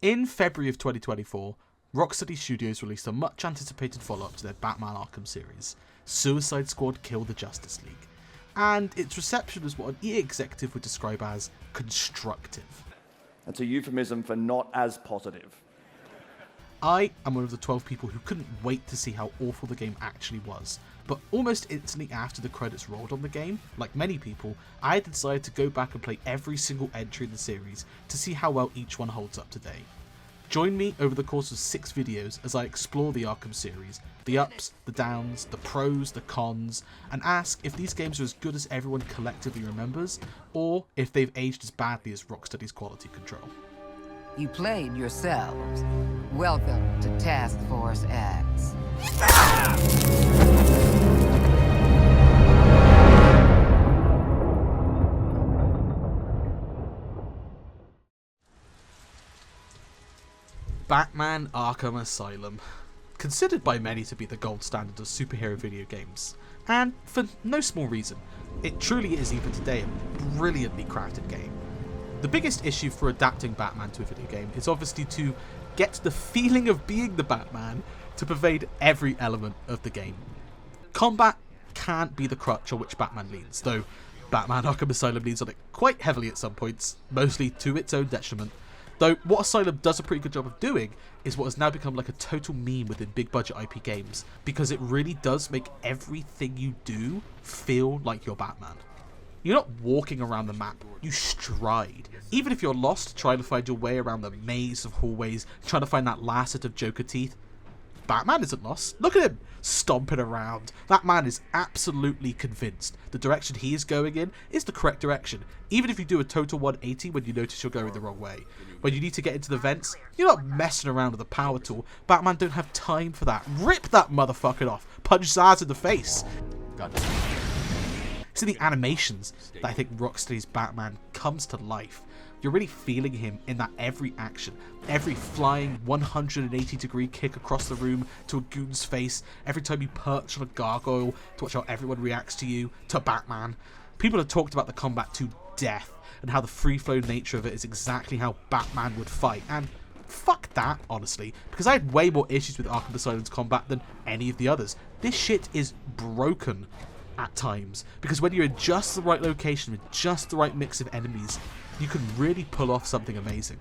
In February of 2024, Rocksteady Studios released a much anticipated follow-up to their Batman Arkham series, Suicide Squad Kill the Justice League, and its reception was what an EA executive would describe as constructive. That's a euphemism for not as positive. I am one of the 12 people who couldn't wait to see how awful the game actually was, but almost instantly after the credits rolled on the game, like many people, I had decided to go back and play every single entry in the series to see how well each one holds up today. Join me over the course of 6 videos as I explore the Arkham series, the ups, the downs, the pros, the cons, and ask if these games are as good as everyone collectively remembers, or if they've aged as badly as Rocksteady's quality control. You played yourselves. Welcome to Task Force X. Batman Arkham Asylum. Considered by many to be the gold standard of superhero video games, and for no small reason. It truly is even today a brilliantly crafted game. The biggest issue for adapting Batman to a video game is obviously to get the feeling of being the Batman to pervade every element of the game. Combat can't be the crutch on which Batman leans, though Batman Arkham Asylum leans on it quite heavily at some points, mostly to its own detriment. Though what Asylum does a pretty good job of doing is what has now become like a total meme within big budget IP games, because it really does make everything you do feel like you're Batman. You're not walking around the map, you stride. Even if you're lost trying to find your way around the maze of hallways, trying to find that last set of Joker teeth, Batman isn't lost. Look at him, stomping around. That man is absolutely convinced the direction he is going in is the correct direction, even if you do a total 180 when you notice you're going the wrong way. When you need to get into the vents, you're not messing around with a power tool. Batman don't have time for that. Rip that motherfucker off. Punch Zaz in the face. God damn. It's in the animations that I think Rocksteady's Batman comes to life. You're really feeling him in that every action, every flying 180-degree kick across the room to a goon's face, every time you perch on a gargoyle to watch how everyone reacts to you, to Batman. People have talked about the combat to death and how the free-flow nature of it is exactly how Batman would fight, and fuck that, honestly, because I had way more issues with Arkham Asylum's combat than any of the others. This shit is broken at times, because when you're in just the right location with just the right mix of enemies, you can really pull off something amazing.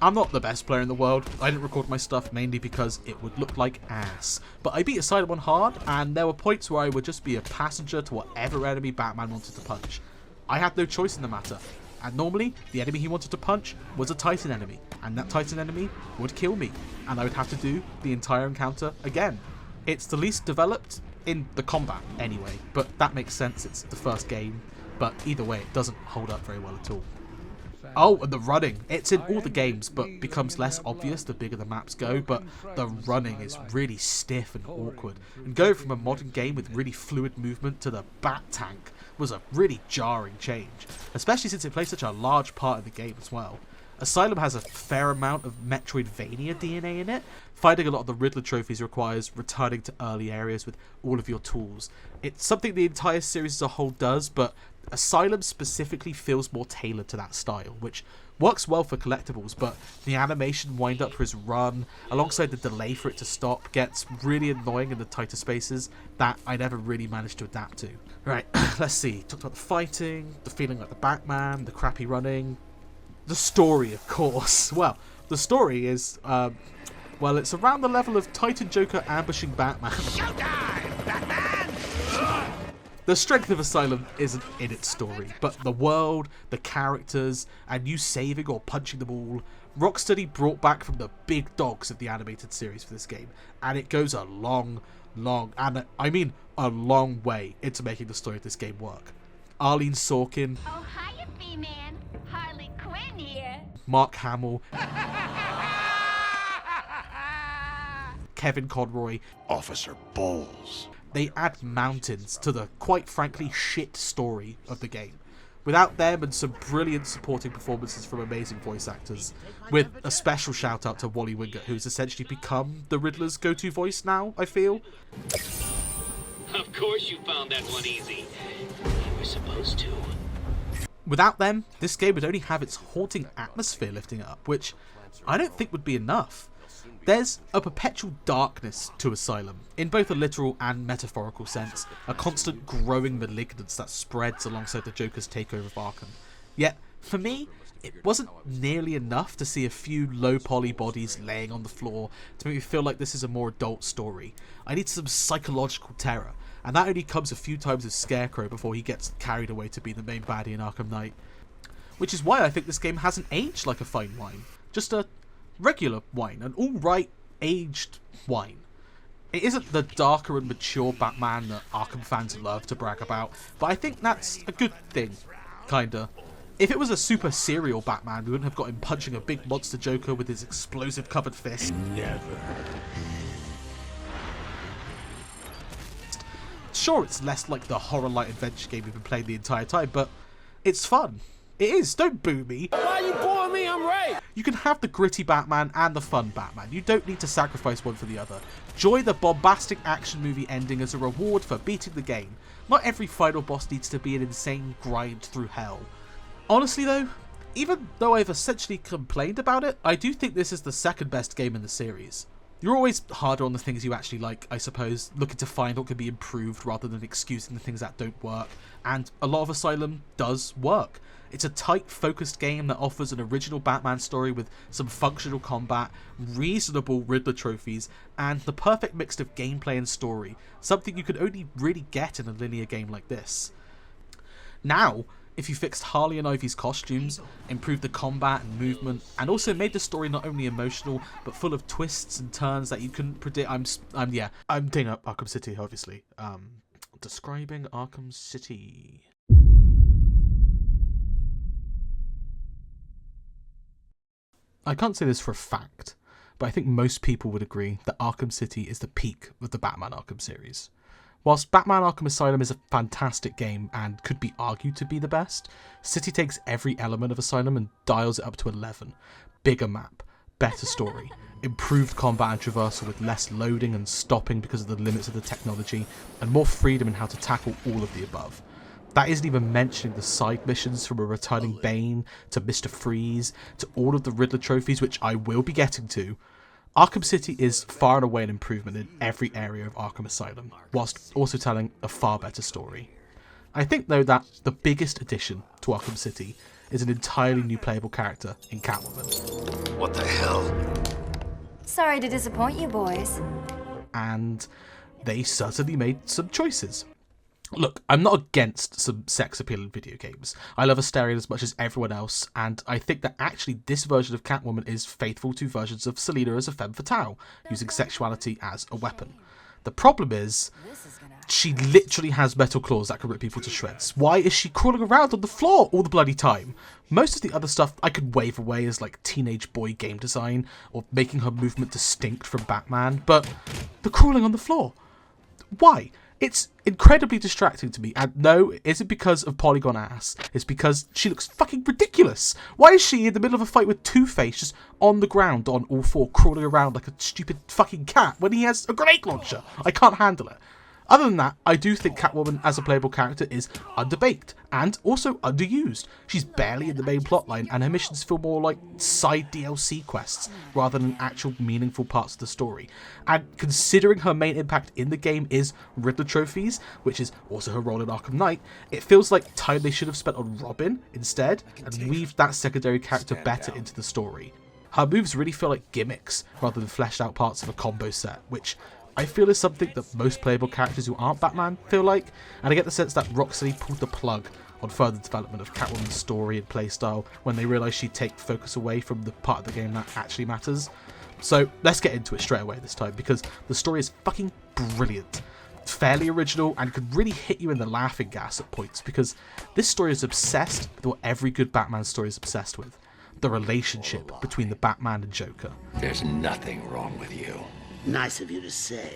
I'm not the best player in the world. I didn't record my stuff mainly because it would look like ass. But I beat Asylum on hard, and there were points where I would just be a passenger to whatever enemy Batman wanted to punch. I had no choice in the matter. And normally, the enemy he wanted to punch was a Titan enemy, and that Titan enemy would kill me, and I would have to do the entire encounter again. It's the least developed in the combat anyway, but that makes sense, it's the first game, but either way, it doesn't hold up very well at all. Oh, and the running. It's in all the games, but becomes less obvious the bigger the maps go, but the running is really stiff and awkward. And going from a modern game with really fluid movement to the Bat Tank was a really jarring change, especially since it plays such a large part of the game as well. Asylum has a fair amount of Metroidvania DNA in it. Finding a lot of the Riddler trophies requires returning to early areas with all of your tools. It's something the entire series as a whole does, but Asylum specifically feels more tailored to that style, which works well for collectibles, but the animation wind up for his run, alongside the delay for it to stop, gets really annoying in the tighter spaces that I never really managed to adapt to. Right, let's see. Talked about the fighting, the feeling like the Batman, the crappy running, the story, of course. Well, the story is, well, it's around the level of Titan Joker ambushing Batman. Showtime, Batman! The strength of Asylum isn't in its story, but the world, the characters, and you saving or punching them all. Rocksteady brought back from the big dogs of the animated series for this game, and it goes a long, and I mean a long way into making the story of this game work. Arlene Sorkin, Oh, hiya, B-Man. Harley Quinn here. Mark Hamill, Kevin Conroy, Officer Bowles. they add mountains to the, quite frankly, shit story of the game. Without them and some brilliant supporting performances from amazing voice actors, with a special shout out to Wally Wingert, who's essentially become the Riddler's go-to voice now, I feel. Of course you found that one easy. You were supposed to. Without them, this game would only have its haunting atmosphere lifting it up, which I don't think would be enough. There's a perpetual darkness to Asylum, in both a literal and metaphorical sense, a constant growing malignance that spreads alongside the Joker's takeover of Arkham. Yet, for me, it wasn't nearly enough to see a few low-poly bodies laying on the floor to make me feel like this is a more adult story. I need some psychological terror, and that only comes a few times with Scarecrow before he gets carried away to be the main baddie in Arkham Knight. Which is why I think this game hasn't aged like a fine wine. Just a regular wine, an alright aged wine. It isn't the darker and mature Batman that Arkham fans love to brag about, but I think that's a good thing, kinda. If it was a super serial Batman, we wouldn't have got him punching a big monster Joker with his explosive covered fist. Never. Sure, it's less like the horror light adventure game we've been playing the entire time, but it's fun. It is, don't boo me. Why are you booing me? I'm right. You can have the gritty Batman and the fun Batman. You don't need to sacrifice one for the other. Enjoy the bombastic action movie ending as a reward for beating the game. Not every final boss needs to be an insane grind through hell. Honestly though, even though I've essentially complained about it, I do think this is the second best game in the series. You're always harder on the things you actually like, I suppose, looking to find what can be improved rather than excusing the things that don't work, and a lot of Asylum does work. It's a tight, focused game that offers an original Batman story with some functional combat, reasonable Riddler trophies, and the perfect mix of gameplay and story, something you can only really get in a linear game like this. Now, if you fixed Harley and Ivy's costumes, improved the combat and movement, and also made the story not only emotional, but full of twists and turns that you couldn't predict. I'm taking up Arkham City, obviously. Describing Arkham City. I can't say this for a fact, but I think most people would agree that Arkham City is the peak of the Batman Arkham series. Whilst Batman Arkham Asylum is a fantastic game and could be argued to be the best, City takes every element of Asylum and dials it up to 11. Bigger map, better story, improved combat and traversal with less loading and stopping because of the limits of the technology, and more freedom in how to tackle all of the above. That isn't even mentioning the side missions from a returning Bane to Mr. Freeze to all of the Riddler trophies, which I will be getting to. Arkham City is far and away an improvement in every area of Arkham Asylum, whilst also telling a far better story. I think though that the biggest addition to Arkham City is an entirely new playable character in Catwoman. What the hell? Sorry to disappoint you boys. And they certainly made some choices. Look, I'm not against some sex appeal in video games. I love Asterion as much as everyone else, and I think that actually this version of Catwoman is faithful to versions of Selina as a femme fatale, using sexuality as a weapon. The problem is, she literally has metal claws that can rip people to shreds. Why is she crawling around on the floor all the bloody time? Most of the other stuff I could wave away as like teenage boy game design, or making her movement distinct from Batman, but the crawling on the floor. Why? It's incredibly distracting to me, and no, it isn't because of Polygon ass, it's because she looks fucking ridiculous. Why is she in the middle of a fight with Two-Face just on the ground on all four, crawling around like a stupid fucking cat when he has a grenade launcher? I can't handle it. Other than that, I do think Catwoman as a playable character is underbaked and also underused. She's barely in the main plotline, and her missions feel more like side DLC quests rather than actual meaningful parts of the story. And considering her main impact in the game is Riddler trophies, which is also her role in Arkham Knight, it feels like time they should have spent on Robin instead and weaved that secondary character better into the story. Her moves really feel like gimmicks rather than fleshed out parts of a combo set, which I feel is something that most playable characters who aren't Batman feel like, and I get the sense that Rocksteady pulled the plug on further development of Catwoman's story and playstyle when they realised she'd take focus away from the part of the game that actually matters. So let's get into it straight away this time, because the story is fucking brilliant. Fairly original and could really hit you in the laughing gas at points, because this story is obsessed with what every good Batman story is obsessed with: the relationship between the Batman and Joker. There's nothing wrong with you. Nice of you to say,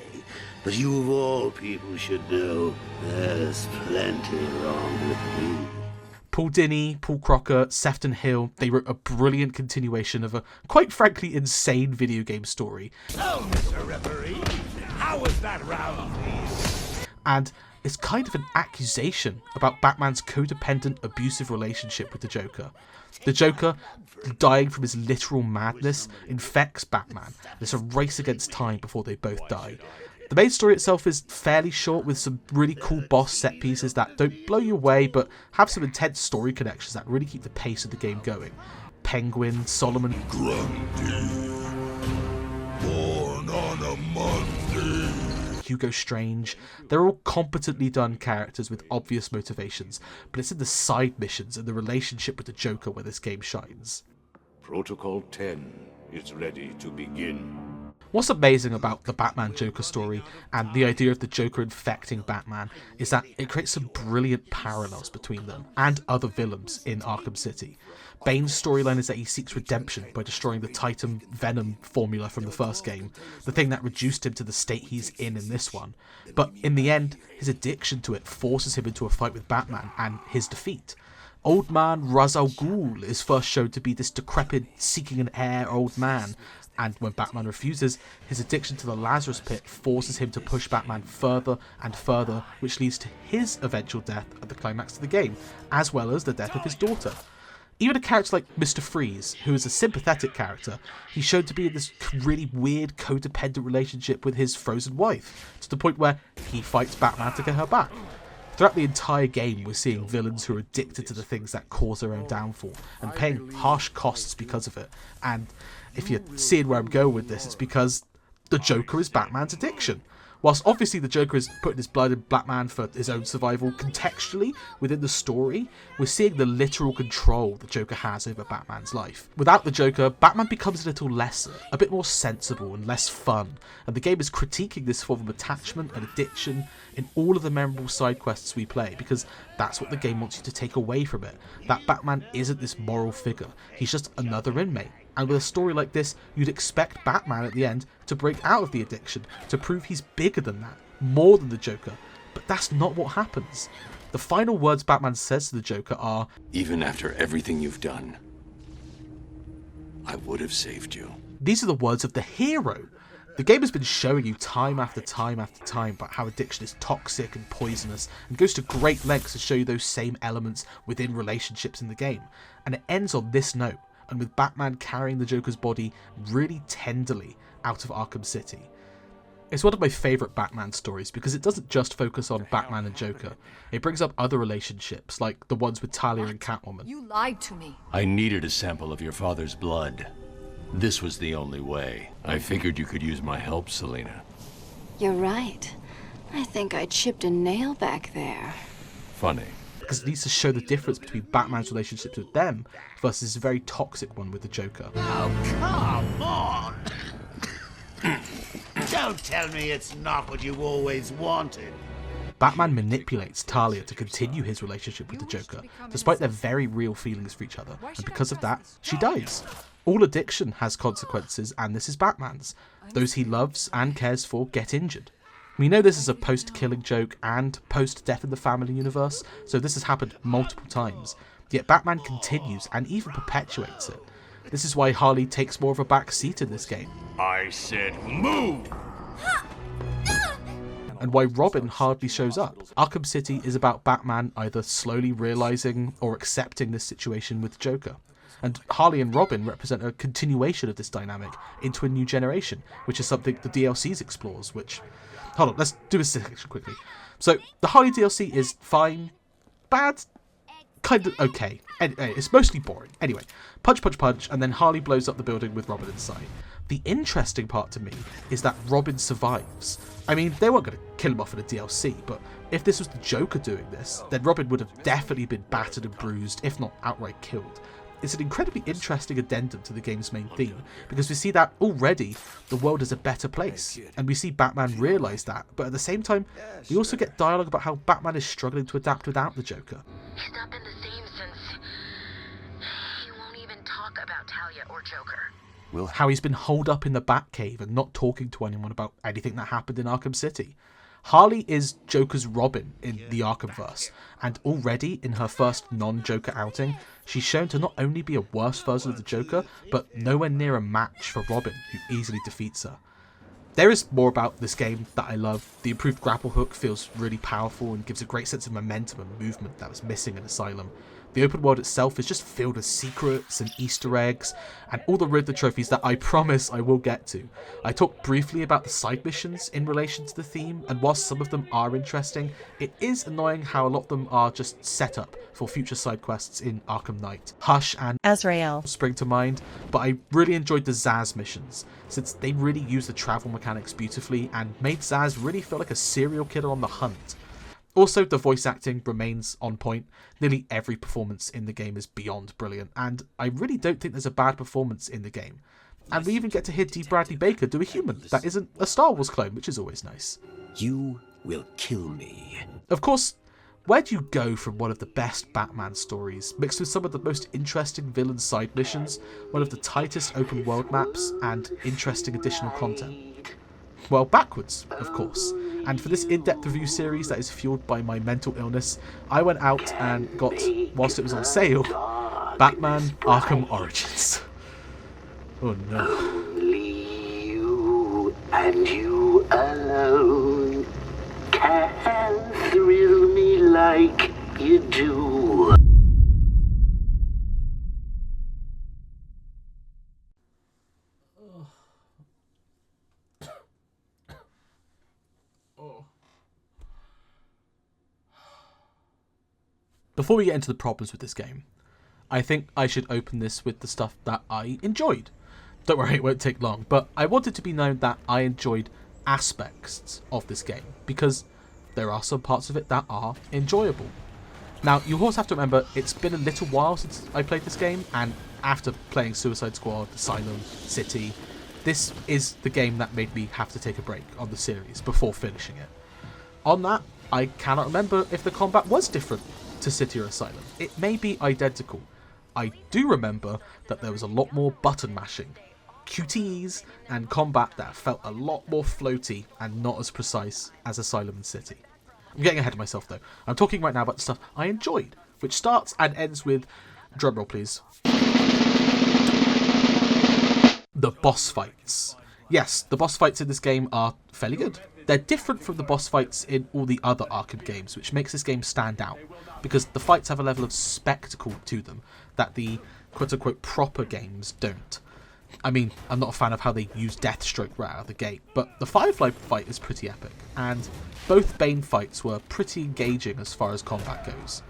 but you of all people should know there's plenty wrong with me. Paul Dini, Paul Crocker, Sefton Hill, they wrote a brilliant continuation of a, quite frankly, insane video game story. So, Mr. Referee, how was that round, please? And it's kind of an accusation about Batman's codependent, abusive relationship with the Joker. The Joker, dying from his literal madness, infects Batman, and it's a race against time before they both die. The main story itself is fairly short, with some really cool boss set pieces that don't blow you away but have some intense story connections that really keep the pace of the game going. Penguin, Solomon, Grundy, born on a Monday. Hugo Strange, they're all competently done characters with obvious motivations, but it's in the side missions and the relationship with the Joker where this game shines. Protocol 10 is ready to begin. What's amazing about the Batman Joker story and the idea of the Joker infecting Batman is that it creates some brilliant parallels between them and other villains in Arkham City. Bane's storyline is that he seeks redemption by destroying the Titan Venom formula from the first game, the thing that reduced him to the state he's in this one. But in the end, his addiction to it forces him into a fight with Batman and his defeat. Old man Ra's al Ghul is first shown to be this decrepit, seeking an heir old man, and when Batman refuses, his addiction to the Lazarus Pit forces him to push Batman further and further, which leads to his eventual death at the climax of the game, as well as the death of his daughter. Even a character like Mr. Freeze, who is a sympathetic character, he's shown to be in this really weird codependent relationship with his frozen wife, to the point where he fights Batman to get her back. Throughout the entire game, we're seeing villains who are addicted to the things that cause their own downfall, and paying harsh costs because of it. And if you're seeing where I'm going with this, it's because the Joker is Batman's addiction. Whilst obviously the Joker is putting his blood in Batman for his own survival, contextually, within the story, we're seeing the literal control the Joker has over Batman's life. Without the Joker, Batman becomes a little lesser, a bit more sensible and less fun, and the game is critiquing this form of attachment and addiction in all of the memorable side quests we play, because that's what the game wants you to take away from it, that Batman isn't this moral figure, he's just another inmate. And with a story like this, you'd expect Batman at the end to break out of the addiction, to prove he's bigger than that, more than the Joker. But that's not what happens. The final words Batman says to the Joker are, "Even after everything you've done, I would have saved you." These are the words of the hero. The game has been showing you time after time after time about how addiction is toxic and poisonous, and goes to great lengths to show you those same elements within relationships in the game. And it ends on this note, and with Batman carrying the Joker's body really tenderly out of Arkham City. It's one of my favourite Batman stories because it doesn't just focus on Batman and Joker. It brings up other relationships, like the ones with Talia and Catwoman. You lied to me. I needed a sample of your father's blood. This was the only way. I figured you could use my help, Selina. You're right. I think I chipped a nail back there. Funny. Because it needs to show the difference between Batman's relationships with them versus a very toxic one with the Joker. Oh, come on! Don't tell me it's not what you always wanted. Batman manipulates Talia to continue his relationship with the Joker, despite their very real feelings for each other, and because of that, she dies. All addiction has consequences, and this is Batman's. Those he loves and cares for get injured. We know this is a post-killing joke and post-death in the family universe, so this has happened multiple times. Yet Batman continues and even perpetuates it. This is why Harley takes more of a back seat in this game. I said move! And why Robin hardly shows up. Arkham City is about Batman either slowly realising or accepting this situation with Joker. And Harley and Robin represent a continuation of this dynamic into a new generation, which is something the DLCs explores, which... Hold on, let's do this section quickly. So, the Harley DLC is fine, bad, kind of okay. Anyway, it's mostly boring. Anyway, punch, punch, punch, and then Harley blows up the building with Robin inside. The interesting part to me is that Robin survives. I mean, they weren't going to kill him off in a DLC, but if this was the Joker doing this, then Robin would have definitely been battered and bruised, if not outright killed. It's an incredibly interesting addendum to the game's main theme, because we see that already the world is a better place, and we see Batman realise that, but at the same time, we also get dialogue about how Batman is struggling to adapt without the Joker. He's not been the same since... He won't even talk about Talia or Joker. How he's been holed up in the Batcave and not talking to anyone about anything that happened in Arkham City. Harley is Joker's Robin in the Arkhamverse, and already in her first non-Joker outing, she's shown to not only be a worse version of the Joker, but nowhere near a match for Robin, who easily defeats her. There is more about this game that I love. The improved grapple hook feels really powerful and gives a great sense of momentum and movement that was missing in Asylum. The The open world itself is just filled with secrets and Easter eggs and all the Riddler trophies that I promise I will get to. I talked briefly about the side missions in relation to the theme, and whilst some of them are interesting, it is annoying how a lot of them are just set up for future side quests in Arkham Knight. Hush and Azrael spring to mind, but I really enjoyed the Zsasz missions, since they really used the travel mechanics beautifully and made Zsasz really feel like a serial killer on the hunt. Also, the voice acting remains on point. Nearly every performance in the game is beyond brilliant, and I really don't think there's a bad performance in the game. And we even get to hear D. Bradley Baker do a human that isn't a Star Wars clone, which is always nice. You will kill me. Of course, where do you go from one of the best Batman stories, mixed with some of the most interesting villain side missions, one of the tightest open world maps, and interesting additional content? Well, backwards, of course. And for this in-depth review series that is fueled by my mental illness, I went out and got, whilst it was on sale, Batman Arkham Origins. Oh no. Only you and you alone can thrill me like you do. Before we get into the problems with this game, I think I should open this with the stuff that I enjoyed. Don't worry, it won't take long, but I want it to be known that I enjoyed aspects of this game, because there are some parts of it that are enjoyable. Now, you also have to remember, it's been a little while since I played this game, and after playing Suicide Squad, Asylum, City, this is the game that made me have to take a break on the series before finishing it. On that, I cannot remember if the combat was different to City or Asylum. It may be identical. I do remember that there was a lot more button mashing, QTEs, and combat that felt a lot more floaty and not as precise as Asylum and City. I'm getting ahead of myself though. I'm talking right now about the stuff I enjoyed, which starts and ends with, drumroll please, the boss fights. Yes, the boss fights in this game are fairly good. They're different from the boss fights in all the other Arkham games, which makes this game stand out, because the fights have a level of spectacle to them that the quote-unquote proper games don't. I mean, I'm not a fan of how they use Deathstroke right out of the gate, but the Firefly fight is pretty epic, and both Bane fights were pretty engaging as far as combat goes.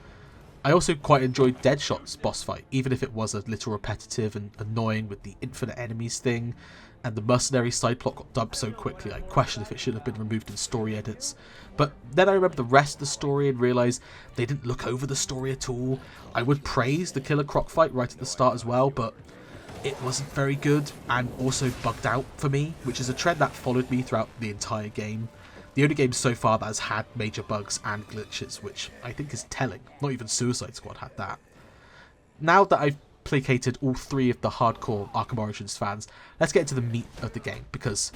I also quite enjoyed Deadshot's boss fight, even if it was a little repetitive and annoying with the infinite enemies thing, and the mercenary side plot got dubbed so quickly I question if it should have been removed in story edits. But then I remember the rest of the story and realised they didn't look over the story at all. I would praise the Killer Croc fight right at the start as well, but it wasn't very good and also bugged out for me, which is a trend that followed me throughout the entire game. The only game so far that has had major bugs and glitches, which I think is telling. Not even Suicide Squad had that. Now that I've placated all three of the hardcore Arkham Origins fans, let's get into the meat of the game, because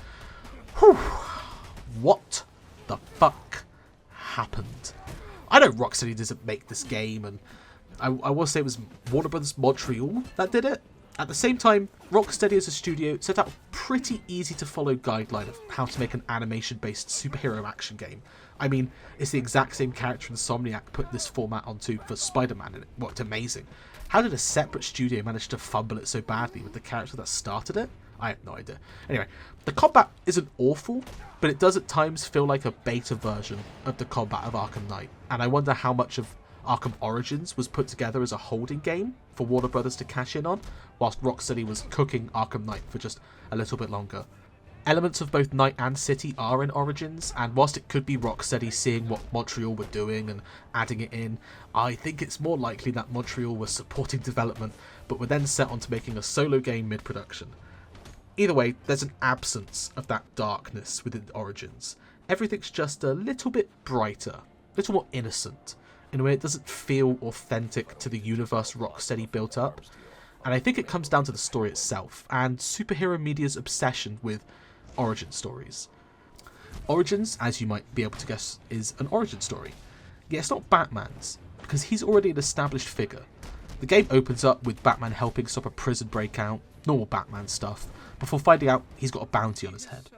whew, what the fuck happened? I know Rocksteady doesn't make this game, and I will say it was Warner Bros. Montreal that did it. At the same time, Rocksteady as a studio set out a pretty easy to follow guideline of how to make an animation based superhero action game. I mean, it's the exact same character Insomniac put this format onto for Spider-Man, and it worked amazing. How did a separate studio manage to fumble it so badly with the character that started it? I have no idea. Anyway, the combat isn't awful, but it does at times feel like a beta version of the combat of Arkham Knight, and I wonder how much of Arkham Origins was put together as a holding game for Warner Brothers to cash in on, whilst Rocksteady was cooking Arkham Knight for just a little bit longer. Elements of both Knight and City are in Origins, and whilst it could be Rocksteady seeing what Montreal were doing and adding it in, I think it's more likely that Montreal was supporting development, but were then set onto making a solo game mid-production. Either way, there's an absence of that darkness within Origins. Everything's just a little bit brighter, a little more innocent, in a way it doesn't feel authentic to the universe Rocksteady built up. And I think it comes down to the story itself, and superhero media's obsession with origin stories. Origins, as you might be able to guess, is an origin story. Yet it's not Batman's, because he's already an established figure. The game opens up with Batman helping stop a prison breakout, normal Batman stuff, before finding out he's got a bounty on his head.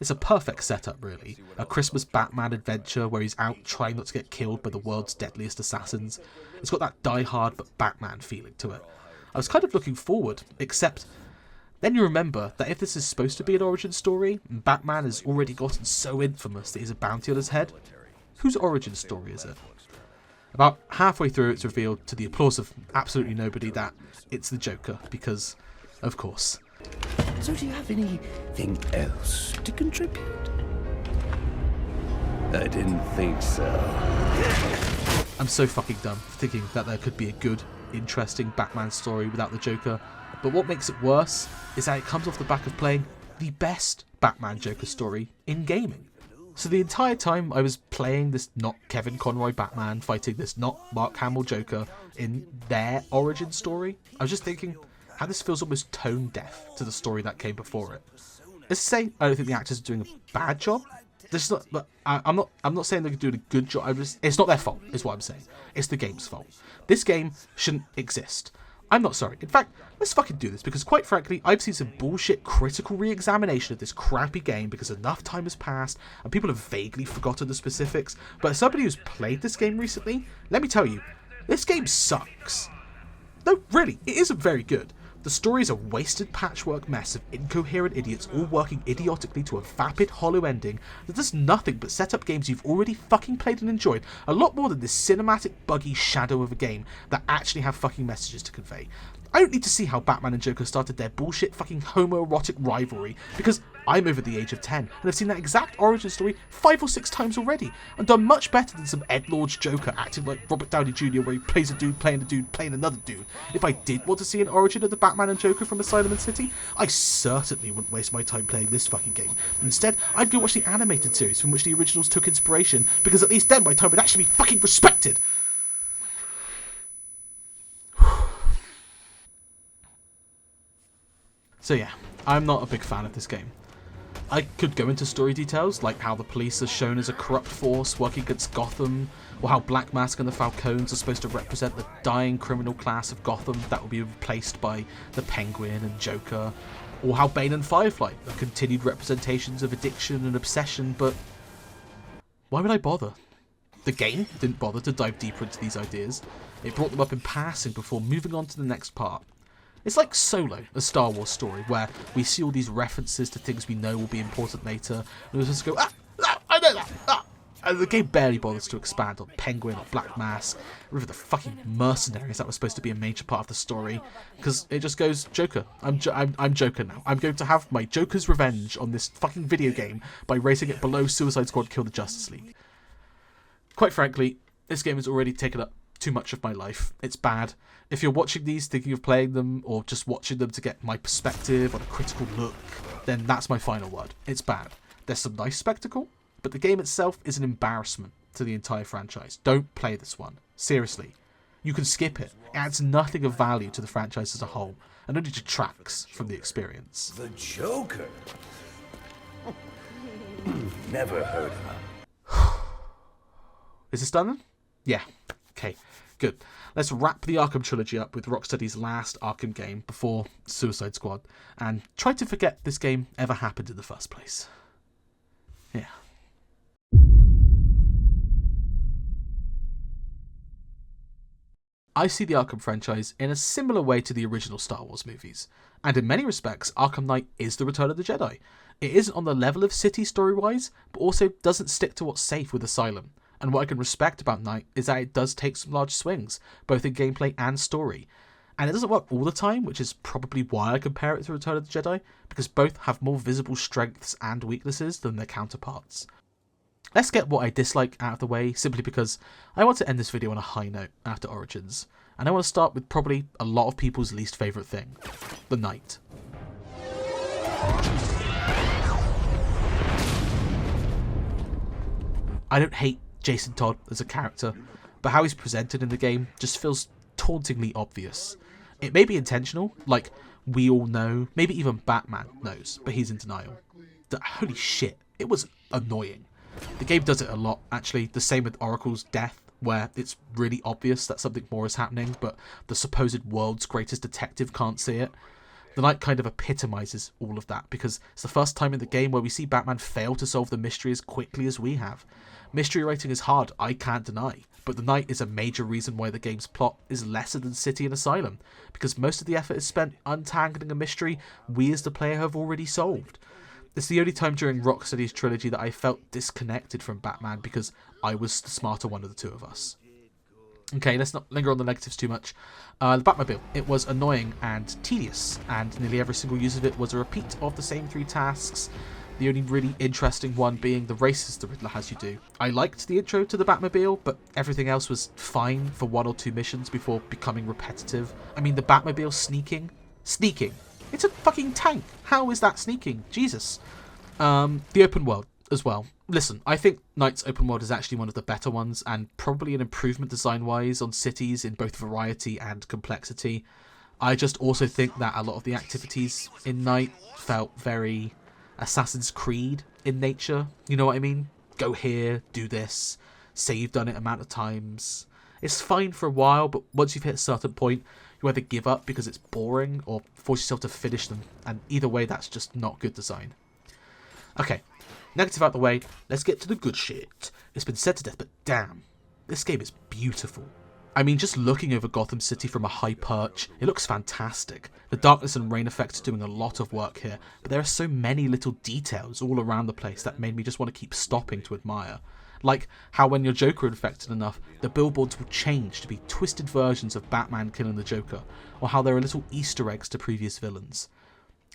It's a perfect setup, really. A Christmas Batman adventure where he's out trying not to get killed by the world's deadliest assassins. It's got that die-hard but Batman feeling to it. I was kind of looking forward, except then you remember that if this is supposed to be an origin story, and Batman has already gotten so infamous that he's a bounty on his head, whose origin story is it? About halfway through, it's revealed, to the applause of absolutely nobody, that it's the Joker, because, of course. So do you have anything else to contribute? I didn't think so. I'm so fucking dumb for thinking that there could be a good, interesting Batman story without the Joker, but what makes it worse is that it comes off the back of playing the best Batman Joker story in gaming. So the entire time I was playing this not Kevin Conroy Batman fighting this not Mark Hamill Joker in their origin story, I was just thinking how this feels almost tone deaf to the story that came before it. Let's say I don't think the actors are doing a bad job. This is not, but I'm not saying they're doing a good job. It's not their fault, is what I'm saying. It's the game's fault. This game shouldn't exist. I'm not sorry. In fact, let's fucking do this, because quite frankly, I've seen some bullshit critical re-examination of this crappy game because enough time has passed and people have vaguely forgotten the specifics. But as somebody who's played this game recently, let me tell you, this game sucks. No, really, it isn't very good. The story is a wasted patchwork mess of incoherent idiots all working idiotically to a vapid, hollow ending that does nothing but set up games you've already fucking played and enjoyed a lot more than this cinematic, buggy shadow of a game that actually have fucking messages to convey. I don't need to see how Batman and Joker started their bullshit fucking homoerotic rivalry, because I'm over the age of 10 and have seen that exact origin story 5 or 6 times already and done much better than some edgelord's Joker acting like Robert Downey Jr. where he plays a dude playing another dude. If I did want to see an origin of the Batman and Joker from Asylum and City, I certainly wouldn't waste my time playing this fucking game. Instead, I'd go watch the animated series from which the originals took inspiration, because at least then my time would actually be fucking respected. So yeah, I'm not a big fan of this game. I could go into story details, like how the police are shown as a corrupt force working against Gotham, or how Black Mask and the Falcons are supposed to represent the dying criminal class of Gotham that will be replaced by the Penguin and Joker, or how Bane and Firefly are continued representations of addiction and obsession, but why would I bother? The game didn't bother to dive deeper into these ideas. It brought them up in passing before moving on to the next part. It's like Solo, a Star Wars story, where we see all these references to things we know will be important later, and we just go, I know that, and the game barely bothers to expand on Penguin or Black Mask, or even the fucking mercenaries that were supposed to be a major part of the story, because it just goes, Joker, I'm Joker now. I'm going to have my Joker's revenge on this fucking video game by rating it below Suicide Squad Kill the Justice League. Quite frankly, this game has already taken up too much of my life. It's bad. If you're watching these thinking of playing them, or just watching them to get my perspective on a critical look, then that's my final word. It's bad. There's some nice spectacle, but the game itself is an embarrassment to the entire franchise. Don't play this one. Seriously. You can skip it. It adds nothing of value to the franchise as a whole, and only detracts from the experience. The Joker? Never heard of him. Is this done then? Yeah. Okay, good. Let's wrap the Arkham trilogy up with Rocksteady's last Arkham game before Suicide Squad, and try to forget this game ever happened in the first place. Yeah. I see the Arkham franchise in a similar way to the original Star Wars movies, and in many respects, Arkham Knight is the Return of the Jedi. It isn't on the level of City story-wise, but also doesn't stick to what's safe with Asylum. And what I can respect about Knight is that it does take some large swings, both in gameplay and story. And it doesn't work all the time, which is probably why I compare it to Return of the Jedi, because both have more visible strengths and weaknesses than their counterparts. Let's get what I dislike out of the way, simply because I want to end this video on a high note after Origins. And I want to start with probably a lot of people's least favourite thing, the Knight. I don't hate Jason Todd as a character, but how he's presented in the game just feels tauntingly obvious. It may be intentional, like we all know, maybe even Batman knows, but he's in denial. Holy shit, it was annoying. The game does it a lot, actually, the same with Oracle's death, where it's really obvious that something more is happening, but the supposed world's greatest detective can't see it. The Knight kind of epitomizes all of that, because it's the first time in the game where we see Batman fail to solve the mystery as quickly as we have. Mystery writing is hard, I can't deny, but the Knight is a major reason why the game's plot is lesser than City and Asylum, because most of the effort is spent untangling a mystery we as the player have already solved. It's the only time during Rocksteady's trilogy that I felt disconnected from Batman, because I was the smarter one of the two of us. Okay, let's not linger on the negatives too much. The Batmobile. It was annoying and tedious, and nearly every single use of it was a repeat of the same 3 tasks, the only really interesting one being the races the Riddler has you do. I liked the intro to the Batmobile, but everything else was fine for 1 or 2 missions before becoming repetitive. I mean, the Batmobile sneaking? Sneaking! It's a fucking tank! How is that sneaking? Jesus. The open world as well. Listen, I think Knight's open world is actually one of the better ones, and probably an improvement design-wise on Cities in both variety and complexity. I just also think that a lot of the activities in Knight felt very Assassin's Creed in nature. You know what I mean? Go here, do this, say you've done it amount of times. It's fine for a while, but once you've hit a certain point, you either give up because it's boring or force yourself to finish them, and either way that's just not good design. Okay, negative out the way, let's get to the good shit. It's been said to death, but damn, this game is beautiful. I mean, just looking over Gotham City from a high perch, it looks fantastic. The darkness and rain effects are doing a lot of work here, but there are so many little details all around the place that made me just want to keep stopping to admire. Like how when you're Joker infected enough, the billboards will change to be twisted versions of Batman killing the Joker, or how there are little Easter eggs to previous villains.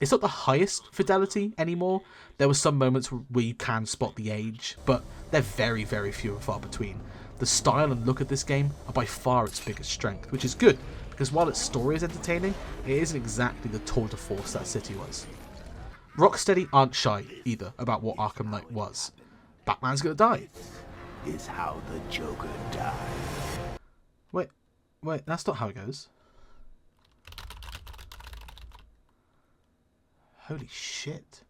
It's not the highest fidelity anymore. There were some moments where you can spot the age, but they're very, very few and far between. The style and look of this game are by far its biggest strength, which is good, because while its story is entertaining, it isn't exactly the tour de force that City was. Rocksteady aren't shy, either, about what Arkham Knight was. Batman's gonna die. Is how the Joker died. Wait, that's not how it goes. Holy shit.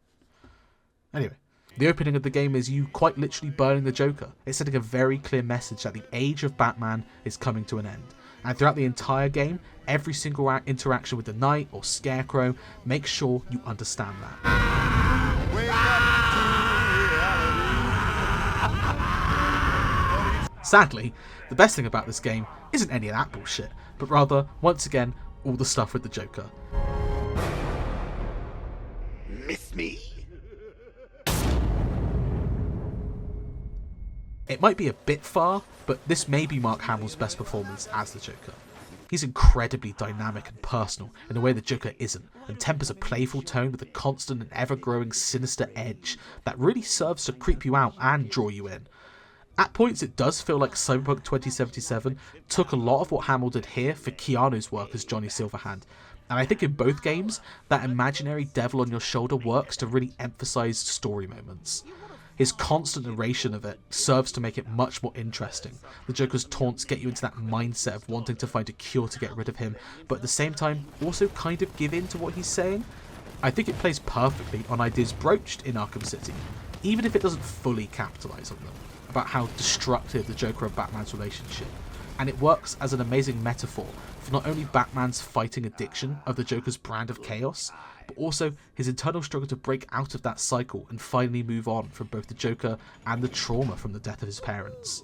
Anyway, the opening of the game is you quite literally burning the Joker. It's sending a very clear message that the age of Batman is coming to an end. And throughout the entire game, every single interaction with the Knight or Scarecrow makes sure you understand that. Sadly, the best thing about this game isn't any of that bullshit, but rather, once again, all the stuff with the Joker. Miss me? It might be a bit far, but this may be Mark Hamill's best performance as the Joker. He's incredibly dynamic and personal in a way the Joker isn't, and tempers a playful tone with a constant and ever-growing sinister edge that really serves to creep you out and draw you in. At points it does feel like Cyberpunk 2077 took a lot of what Hamill did here for Keanu's work as Johnny Silverhand, and I think in both games, that imaginary devil on your shoulder works to really emphasise story moments. His constant narration of it serves to make it much more interesting. The Joker's taunts get you into that mindset of wanting to find a cure to get rid of him, but at the same time also kind of give in to what he's saying. I think it plays perfectly on ideas broached in Arkham City, even if it doesn't fully capitalise on them, about how destructive the Joker and Batman's relationship. And it works as an amazing metaphor for not only Batman's fighting addiction of the Joker's brand of chaos, but also his internal struggle to break out of that cycle and finally move on from both the Joker and the trauma from the death of his parents.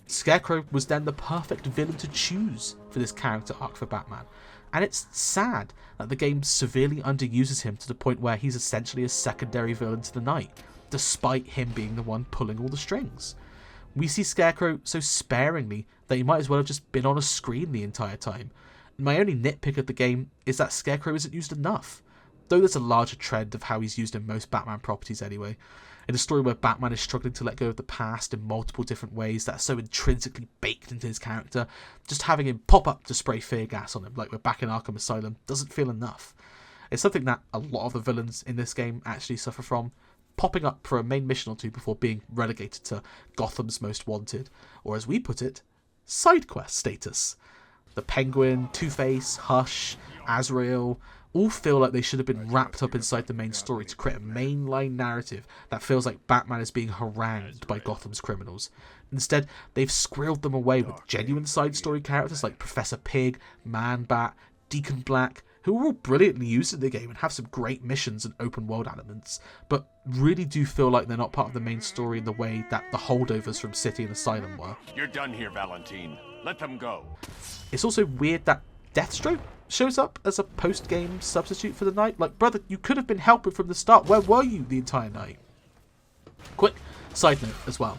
Scarecrow was then the perfect villain to choose for this character arc for Batman, and it's sad that the game severely underuses him to the point where he's essentially a secondary villain to the Knight, despite him being the one pulling all the strings. We see Scarecrow so sparingly that he might as well have just been on a screen the entire time. My only nitpick of the game is that Scarecrow isn't used enough, though there's a larger trend of how he's used in most Batman properties anyway. In a story where Batman is struggling to let go of the past in multiple different ways that are so intrinsically baked into his character, just having him pop up to spray fear gas on him like we're back in Arkham Asylum doesn't feel enough. It's something that a lot of the villains in this game actually suffer from, popping up for a main mission or two before being relegated to Gotham's Most Wanted, or as we put it, side quest status. The Penguin, Two-Face, Hush, Azrael all feel like they should have been wrapped up inside the main story to create a mainline narrative that feels like Batman is being harangued by Gotham's criminals. Instead, they've squirreled them away with genuine side story characters like Professor Pig, Man-Bat, Deacon Black, who are all brilliantly used in the game and have some great missions and open world elements, but really do feel like they're not part of the main story in the way that the holdovers from City and Asylum were. You're done here, Valentine. Let them go. It's also weird that Deathstroke shows up as a post-game substitute for the Knight. Like, brother, you could have been helping from the start. Where were you the entire night? Quick side note as well.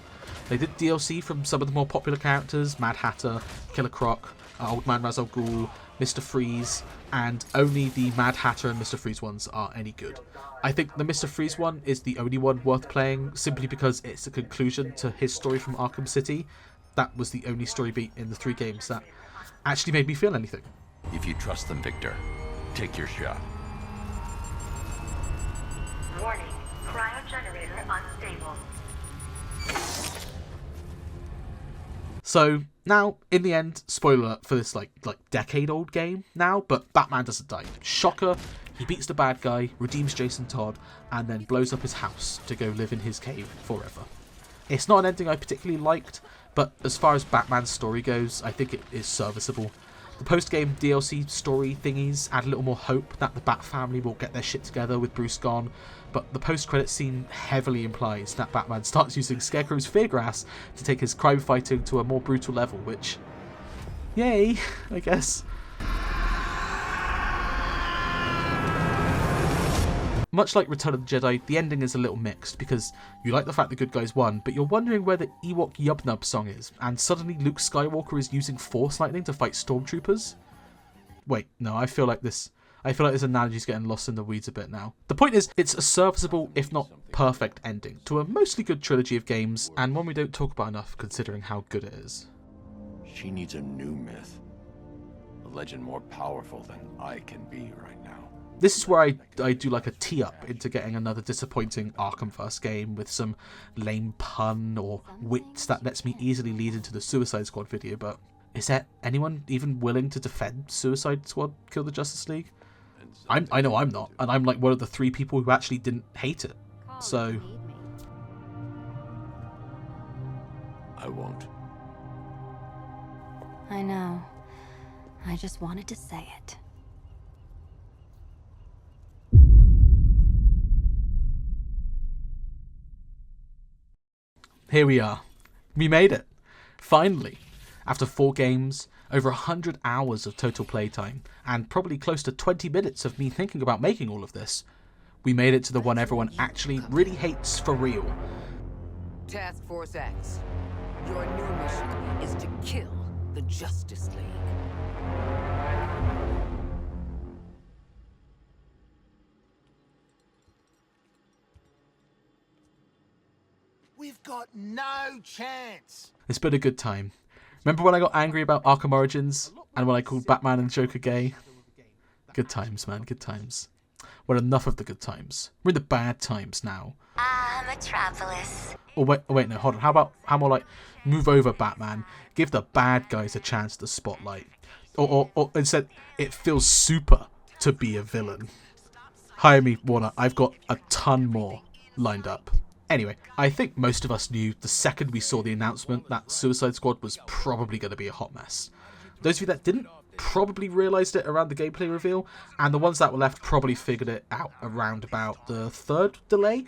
They did DLC from some of the more popular characters, Mad Hatter, Killer Croc, Old Man Ra's al Ghul, Mr. Freeze, and only the Mad Hatter and Mr. Freeze ones are any good. I think the Mr. Freeze one is the only one worth playing, simply because it's a conclusion to his story from Arkham City. That was the only story beat in the 3 games that actually made me feel anything. If you trust them, Victor, take your shot. Warning, cryogenerator unstable. So now, in the end, spoiler alert for this like decade-old game now, but Batman doesn't die. Shocker, he beats the bad guy, redeems Jason Todd, and then blows up his house to go live in his cave forever. It's not an ending I particularly liked, but as far as Batman's story goes, I think it is serviceable. The post-game DLC story thingies add a little more hope that the Bat family will get their shit together with Bruce gone, but the post-credit scene heavily implies that Batman starts using Scarecrow's fear grass to take his crime fighting to a more brutal level, which, yay, I guess. Much like Return of the Jedi, the ending is a little mixed, because you like the fact the good guys won, but you're wondering where the Ewok Yub-Nub song is, and suddenly Luke Skywalker is using Force Lightning to fight Stormtroopers? Wait, no, I feel like this analogy's getting lost in the weeds a bit now. The point is, it's a serviceable, if not perfect, ending to a mostly good trilogy of games, and one we don't talk about enough considering how good it is. She needs a new myth. A legend more powerful than I can be right now. This is where I do like a tee-up into getting another disappointing Arkhamverse game with some lame pun or wit that lets me easily lead into the Suicide Squad video, but is there anyone even willing to defend Suicide Squad Kill the Justice League? I know I'm not, and I'm like one of the 3 people who actually didn't hate it, so... I won't. I know. I just wanted to say it. Here we are. We made it. Finally. After 4 games, over 100 hours of total playtime, and probably close to 20 minutes of me thinking about making all of this, we made it to the one everyone actually really hates for real. Task Force X, your new mission is to kill the Justice League. We've got no chance. It's been a good time. Remember when I got angry about Arkham Origins, and when I called Batman and Joker gay? Good times, man, good times. Well, enough of the good times. We're in the bad times now. Metropolis. Oh wait, no, hold on. How more like, move over, Batman. Give the bad guys a chance to spotlight. Or instead, it feels super to be a villain. Hire me, Warner. I've got a ton more lined up. Anyway, I think most of us knew the second we saw the announcement that Suicide Squad was probably going to be a hot mess. Those of you that didn't probably realised it around the gameplay reveal, and the ones that were left probably figured it out around about the 3rd delay.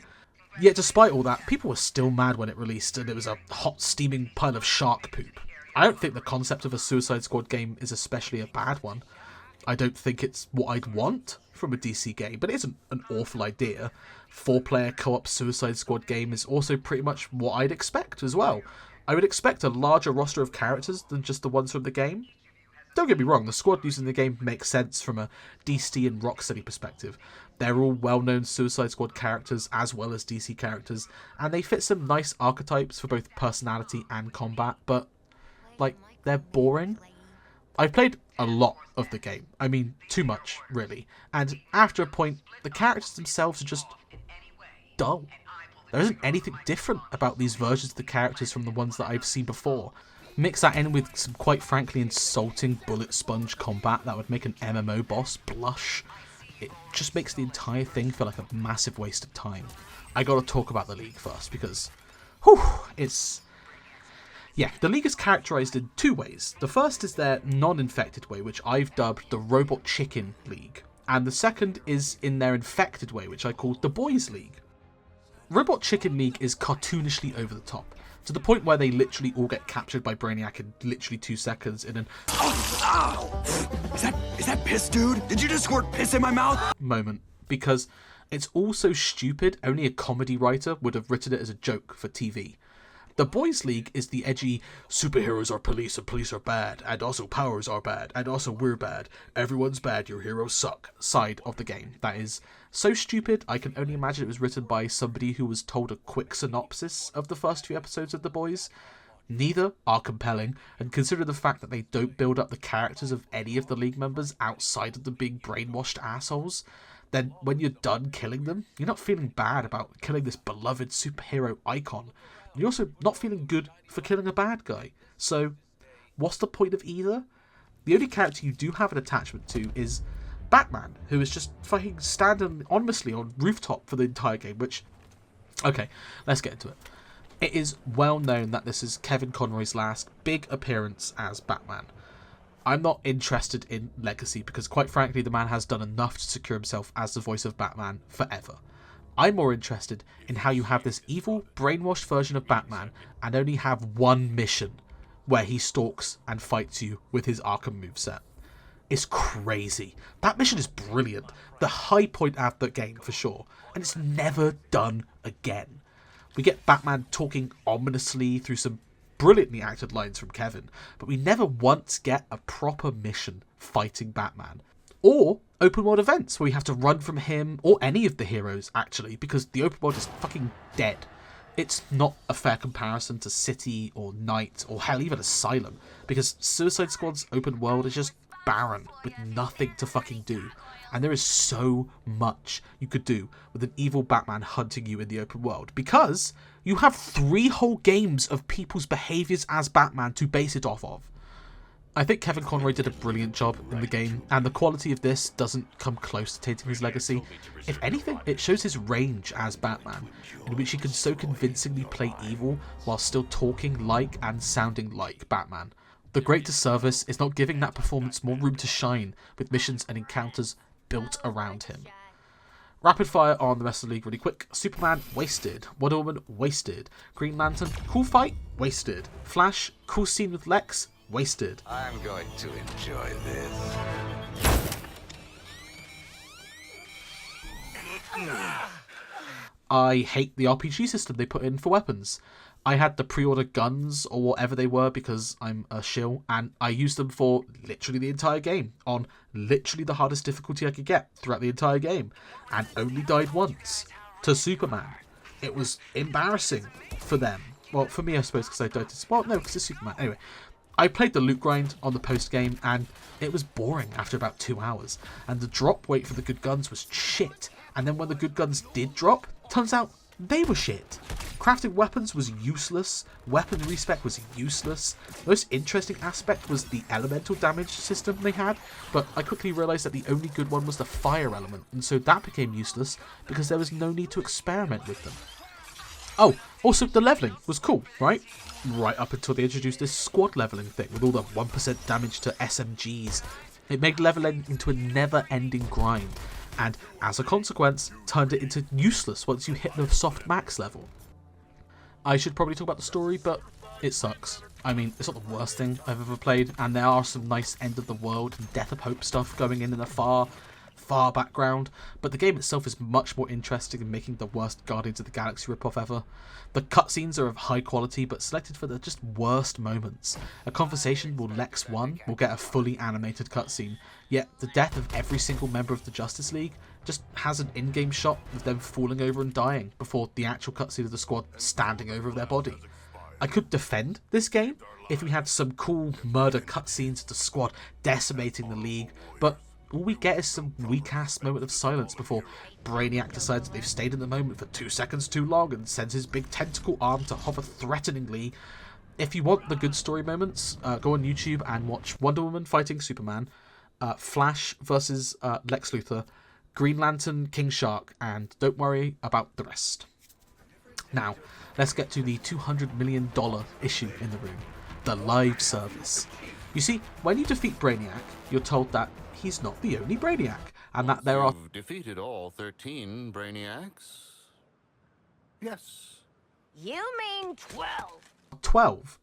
Yet despite all that, people were still mad when it released and it was a hot steaming pile of shark poop. I don't think the concept of a Suicide Squad game is especially a bad one. I don't think it's what I'd want from a DC game, but it isn't an awful idea. 4-player co-op Suicide Squad game is also pretty much what I'd expect as well. I would expect a larger roster of characters than just the ones from the game. Don't get me wrong, the squad used in the game makes sense from a DC and Rocksteady perspective. They're all well-known Suicide Squad characters as well as DC characters, and they fit some nice archetypes for both personality and combat, but, like, they're boring. I've played a lot of the game. I mean, too much, really. And after a point, the characters themselves are just dull. There isn't anything different about these versions of the characters from the ones that I've seen before. Mix that in with some quite frankly insulting bullet sponge combat that would make an MMO boss blush. It just makes the entire thing feel like a massive waste of time. I gotta talk about the League first because, whew, the League is characterised in 2 ways. The first is their non-infected way, which I've dubbed the Robot Chicken League. and the second is in their infected way, which I call the Boys League. Robot Chicken League is cartoonishly over the top, to the point where they literally all get captured by Brainiac in literally 2 seconds in an Is that piss, dude? Did you just squirt piss in my mouth? moment, because it's all so stupid, only a comedy writer would have written it as a joke for TV. The Boys League is the edgy, superheroes are police and police are bad, and also powers are bad, and also we're bad, everyone's bad, your heroes suck side of the game. That is so stupid, I can only imagine it was written by somebody who was told a quick synopsis of the first few episodes of The Boys. Neither are compelling, and consider the fact that they don't build up the characters of any of the League members outside of them being brainwashed assholes. Then when you're done killing them, you're not feeling bad about killing this beloved superhero icon. You're also not feeling good for killing a bad guy. So, what's the point of either? The only character you do have an attachment to is Batman, who is just fucking standing honestly on rooftop for the entire game, which... Okay, let's get into it. It is well known that this is Kevin Conroy's last big appearance as Batman. I'm not interested in legacy because, quite frankly, the man has done enough to secure himself as the voice of Batman forever. I'm more interested in how you have this evil, brainwashed version of Batman and only have one mission where he stalks and fights you with his Arkham moveset. It's crazy. That mission is brilliant. The high point of the game for sure. And it's never done again. We get Batman talking ominously through some brilliantly acted lines from Kevin, but we never once get a proper mission fighting Batman. Or open world events where you have to run from him, or any of the heroes actually, because the open world is fucking dead. It's not a fair comparison to City or Knight or hell even Asylum, because Suicide Squad's open world is just barren with nothing to fucking do, and there is so much you could do with an evil Batman hunting you in the open world, because you have 3 whole games of people's behaviours as Batman to base it off of. I think Kevin Conroy did a brilliant job in the game, and the quality of this doesn't come close to tainting his legacy. If anything, it shows his range as Batman, in which he can so convincingly play evil while still talking like and sounding like Batman. The great disservice is not giving that performance more room to shine with missions and encounters built around him. Rapid fire on the rest of the league really quick. Superman, wasted. Wonder Woman, wasted. Green Lantern, cool fight, wasted. Flash, cool scene with Lex, wasted. I'm going to enjoy this. I hate the RPG system they put in for weapons. I had the pre-order guns or whatever they were because I'm a shill, and I used them for literally the entire game on literally the hardest difficulty I could get throughout the entire game, and only died once to Superman. It was embarrassing for them. Well, for me, I suppose, because I died to... Well, no, because it's Superman. Anyway, I played the loot grind on the post-game, and it was boring after about 2 hours, and the drop rate for the good guns was shit. And then when the good guns did drop, turns out they were shit. Crafting weapons was useless, weapon respec was useless. The most interesting aspect was the elemental damage system they had, but I quickly realised that the only good one was the fire element, and so that became useless because there was no need to experiment with them. Oh, also the levelling was cool, right? Right up until they introduced this squad levelling thing with all the 1% damage to SMGs. It made levelling into a never-ending grind, and as a consequence, turned it into useless once you hit the soft max level. I should probably talk about the story, but it sucks. I mean, it's not the worst thing I've ever played, and there are some nice End of the World and Death of Hope stuff going in the far background, but the game itself is much more interesting in making the worst Guardians of the Galaxy ripoff ever. The cutscenes are of high quality, but selected for the just worst moments. A conversation with Lex 1 will get a fully animated cutscene, yet the death of every single member of the Justice League just has an in-game shot of them falling over and dying before the actual cutscene of the squad standing over their body. I could defend this game if we had some cool murder cutscenes of the squad decimating the League, but all we get is some weak-ass moment of silence before Brainiac decides that they've stayed in the moment for 2 seconds too long and sends his big tentacle arm to hover threateningly. If you want the good story moments, go on YouTube and watch Wonder Woman fighting Superman, Flash versus Lex Luthor, Green Lantern, King Shark, and don't worry about the rest. Now, let's get to the $200 million issue in the room, the live service. You see, when you defeat Brainiac, you're told that he's not the only Brainiac, and that there are... You've defeated all 13 Brainiacs? Yes. You mean 12? 12,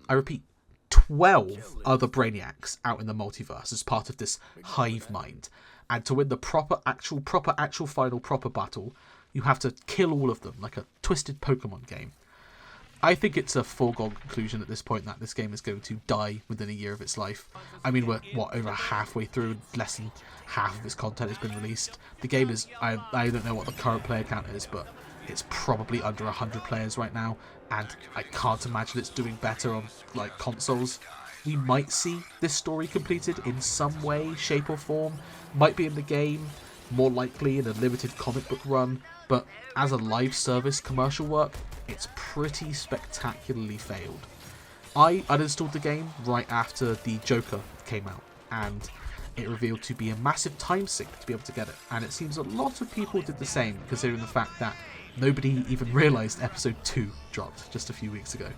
I repeat, 12 other Brainiacs out in the multiverse as part of this hive mind. And to win the proper final battle, you have to kill all of them, like a twisted Pokemon game. I think it's a foregone conclusion at this point that this game is going to die within a year of its life. I mean, we're, over halfway through, less than half of its content has been released. The game is, I don't know what the current player count is, but it's probably under 100 players right now, and I can't imagine it's doing better on, like, consoles. We might see this story completed in some way, shape or form. Might be in the game, more likely in a limited comic book run, but as a live service commercial work, it's pretty spectacularly failed. I uninstalled the game right after the Joker came out, and it revealed to be a massive time sink to be able to get it, and it seems a lot of people did the same, considering the fact that nobody even realised episode 2 dropped just a few weeks ago.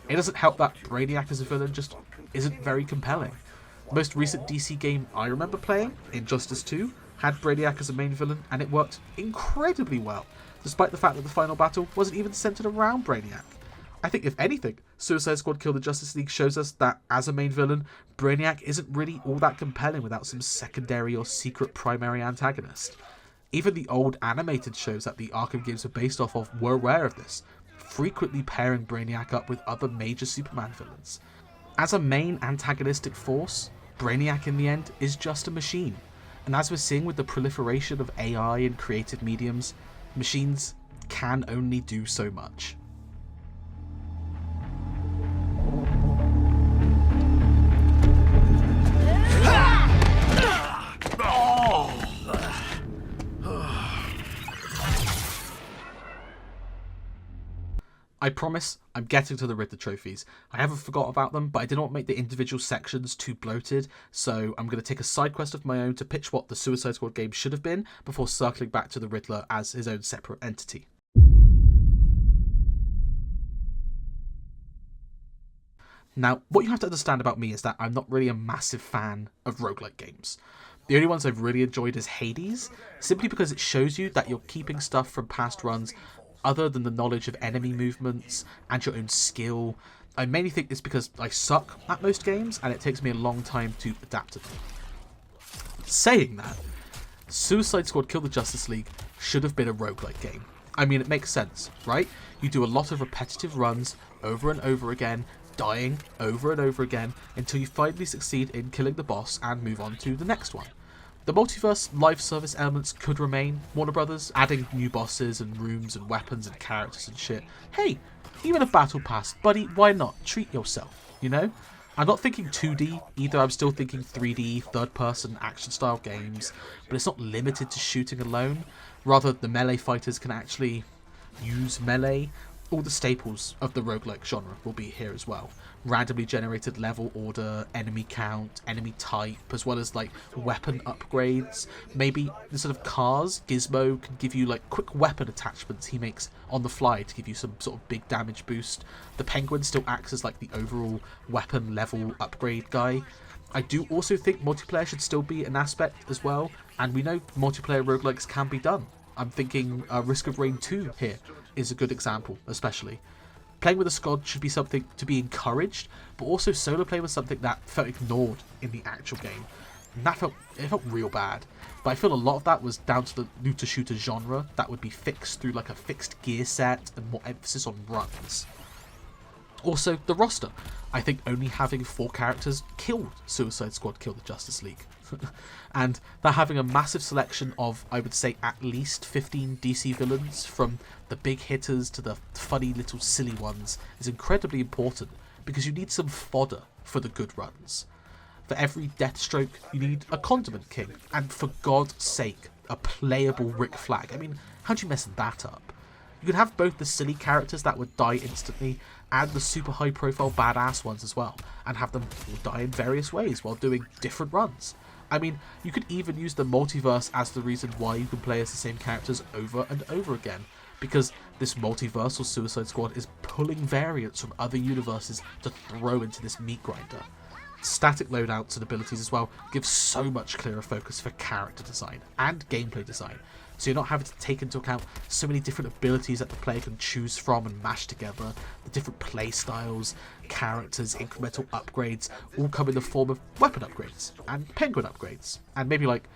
It doesn't help that Brainiac as a villain just isn't very compelling. The most recent DC game I remember playing, Injustice 2, had Brainiac as a main villain, and it worked incredibly well, despite the fact that the final battle wasn't even centered around Brainiac. I think, if anything, Suicide Squad Kill the Justice League shows us that, as a main villain, Brainiac isn't really all that compelling without some secondary or secret primary antagonist. Even the old animated shows that the Arkham games are based off of were aware of this, frequently pairing Brainiac up with other major Superman villains. As a main antagonistic force, Brainiac in the end is just a machine. And as we're seeing with the proliferation of AI and creative mediums, machines can only do so much. I promise I'm getting to the Riddler trophies. I haven't forgot about them, but I didn't want to make the individual sections too bloated, so I'm going to take a side quest of my own to pitch what the Suicide Squad game should have been before circling back to the Riddler as his own separate entity. Now, what you have to understand about me is that I'm not really a massive fan of roguelike games. The only ones I've really enjoyed is Hades, simply because it shows you that you're keeping stuff from past runs other than the knowledge of enemy movements and your own skill. I mainly think it's because I suck at most games and it takes me a long time to adapt to them. Saying that, Suicide Squad Kill the Justice League should have been a roguelike game. I mean, it makes sense, right? You do a lot of repetitive runs over and over again, dying over and over again until you finally succeed in killing the boss and move on to the next one. The multiverse live service elements could remain, Warner Brothers, adding new bosses and rooms and weapons and characters and shit. Hey, even a battle pass, buddy, why not? Treat yourself, you know? I'm not thinking 2D either, I'm still thinking 3D, third-person action-style games, but it's not limited to shooting alone. Rather, the melee fighters can actually use melee. All the staples of the roguelike genre will be here as well. Randomly generated level order, enemy count, enemy type, as well as like weapon upgrades. Maybe instead of cars, Gizmo can give you like quick weapon attachments he makes on the fly to give you some sort of big damage boost. The Penguin still acts as like the overall weapon level upgrade guy. I do also think multiplayer should still be an aspect as well, and we know multiplayer roguelikes can be done. I'm thinking Risk of Rain 2 here is a good example, especially. Playing with a squad should be something to be encouraged, but also solo play was something that felt ignored in the actual game. And it felt real bad. But I feel a lot of that was down to the looter shooter genre that would be fixed through like a fixed gear set and more emphasis on runs. Also, the roster. I think only having 4 characters killed Suicide Squad Kill the Justice League. And that having a massive selection of, I would say, at least 15 DC villains, from the big hitters to the funny little silly ones, is incredibly important, because you need some fodder for the good runs. For every Deathstroke, you need a Condiment King, and for God's sake, a playable Rick Flag. I mean, how'd you mess that up? You could have both the silly characters that would die instantly and the super high profile badass ones as well, and have them all die in various ways while doing different runs. I mean, you could even use the multiverse as the reason why you can play as the same characters over and over again, because this multiversal Suicide Squad is pulling variants from other universes to throw into this meat grinder. static loadouts and abilities as well give so much clearer focus for character design and gameplay design. So you're not having to take into account so many different abilities that the player can choose from and mash together, the different play styles, characters, incremental upgrades, all come in the form of weapon upgrades and penguin upgrades, and maybe like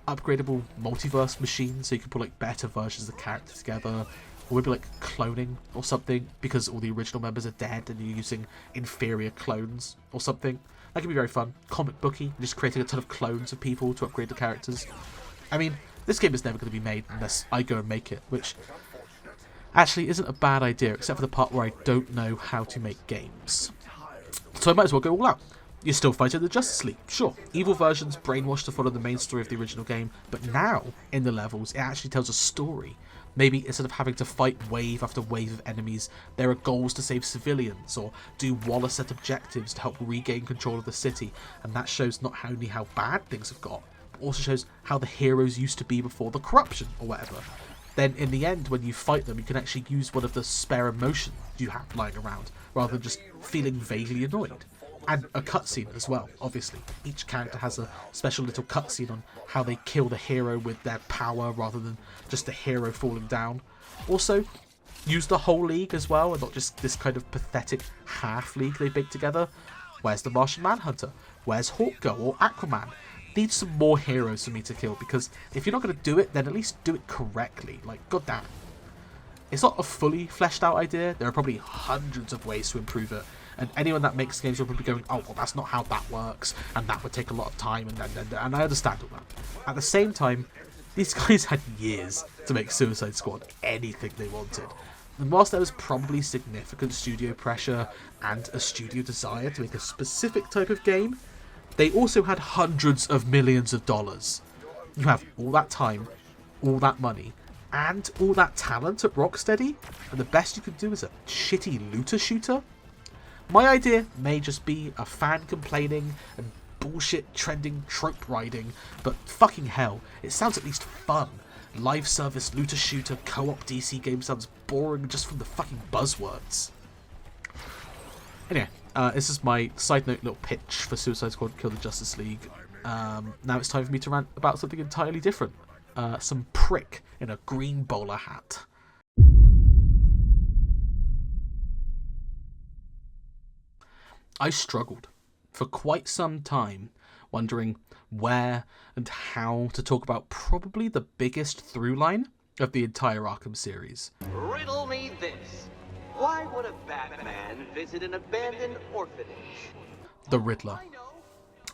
upgradable multiverse machines so you can put like better versions of the character together, or maybe like cloning or something because all the original members are dead and you're using inferior clones or something. That can be very fun. Comic booky, just creating a ton of clones of people to upgrade the characters. I mean, this game is never going to be made unless I go and make it, which actually isn't a bad idea, except for the part where I don't know how to make games. So I might as well go all out. You're still fighting the Justice League, sure. Evil versions brainwashed to follow the main story of the original game, but now, in the levels, it actually tells a story. Maybe instead of having to fight wave after wave of enemies, there are goals to save civilians, or do Waller-set objectives to help regain control of the city, and that shows not only how bad things have got, but also shows how the heroes used to be before the corruption, or whatever. Then in the end, when you fight them, you can actually use one of the spare emotions you have lying around, rather than just feeling vaguely annoyed. And a cutscene as well, obviously. Each character has a special little cutscene on how they kill the hero with their power rather than just the hero falling down. Also, use the whole league as well, and not just this kind of pathetic half league they baked together. Where's the Martian Manhunter? Where's Hawkgirl or Aquaman? Need some more heroes for me to kill, because if you're not going to do it, then at least do it correctly. Like, goddamn. It's not a fully fleshed out idea. There are probably hundreds of ways to improve it. And anyone that makes games will probably be going, oh, well, that's not how that works, and that would take a lot of time, and I understand all that. At the same time, these guys had years to make Suicide Squad anything they wanted. And whilst there was probably significant studio pressure and a studio desire to make a specific type of game, they also had hundreds of millions of dollars. You have all that time, all that money, and all that talent at Rocksteady, and the best you could do is a shitty looter shooter? My idea may just be a fan complaining and bullshit trending trope riding, but fucking hell, it sounds at least fun. Live service looter shooter co-op DC game sounds boring just from the fucking buzzwords. Anyway, this is my side note little pitch for Suicide Squad Kill the Justice League. Now it's time for me to rant about something entirely different. Some prick in a green bowler hat. I struggled for quite some time, wondering where and how to talk about probably the biggest through line of the entire Arkham series. Riddle me this. Why would a Batman visit an abandoned orphanage? The Riddler.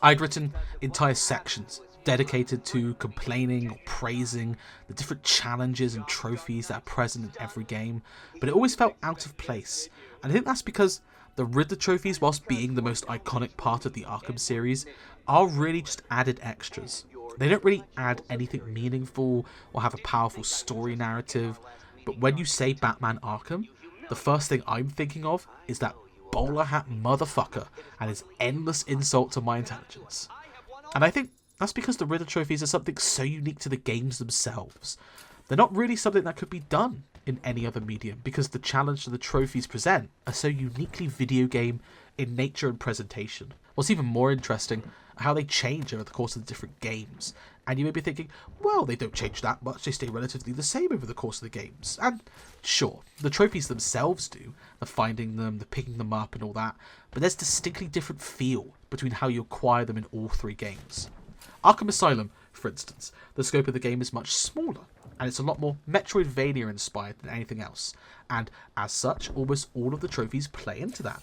I'd written entire sections dedicated to complaining or praising the different challenges and trophies that are present in every game, but it always felt out of place. And I think that's because the Riddler trophies, whilst being the most iconic part of the Arkham series, are really just added extras. They don't really add anything meaningful or have a powerful story narrative, but when you say Batman Arkham, the first thing I'm thinking of is that bowler hat motherfucker and his endless insult to my intelligence. And I think that's because the Riddler trophies are something so unique to the games themselves. They're not really something that could be done in any other medium, because the challenge that the trophies present are so uniquely video game in nature and presentation. What's even more interesting are how they change over the course of the different games. And you may be thinking, well, they don't change that much, they stay relatively the same over the course of the games. And sure, the trophies themselves do, the finding them, the picking them up and all that, but there's distinctly different feel between how you acquire them in all three games. Arkham Asylum, for instance, the scope of the game is much smaller, and it's a lot more Metroidvania inspired than anything else, and as such, almost all of the trophies play into that.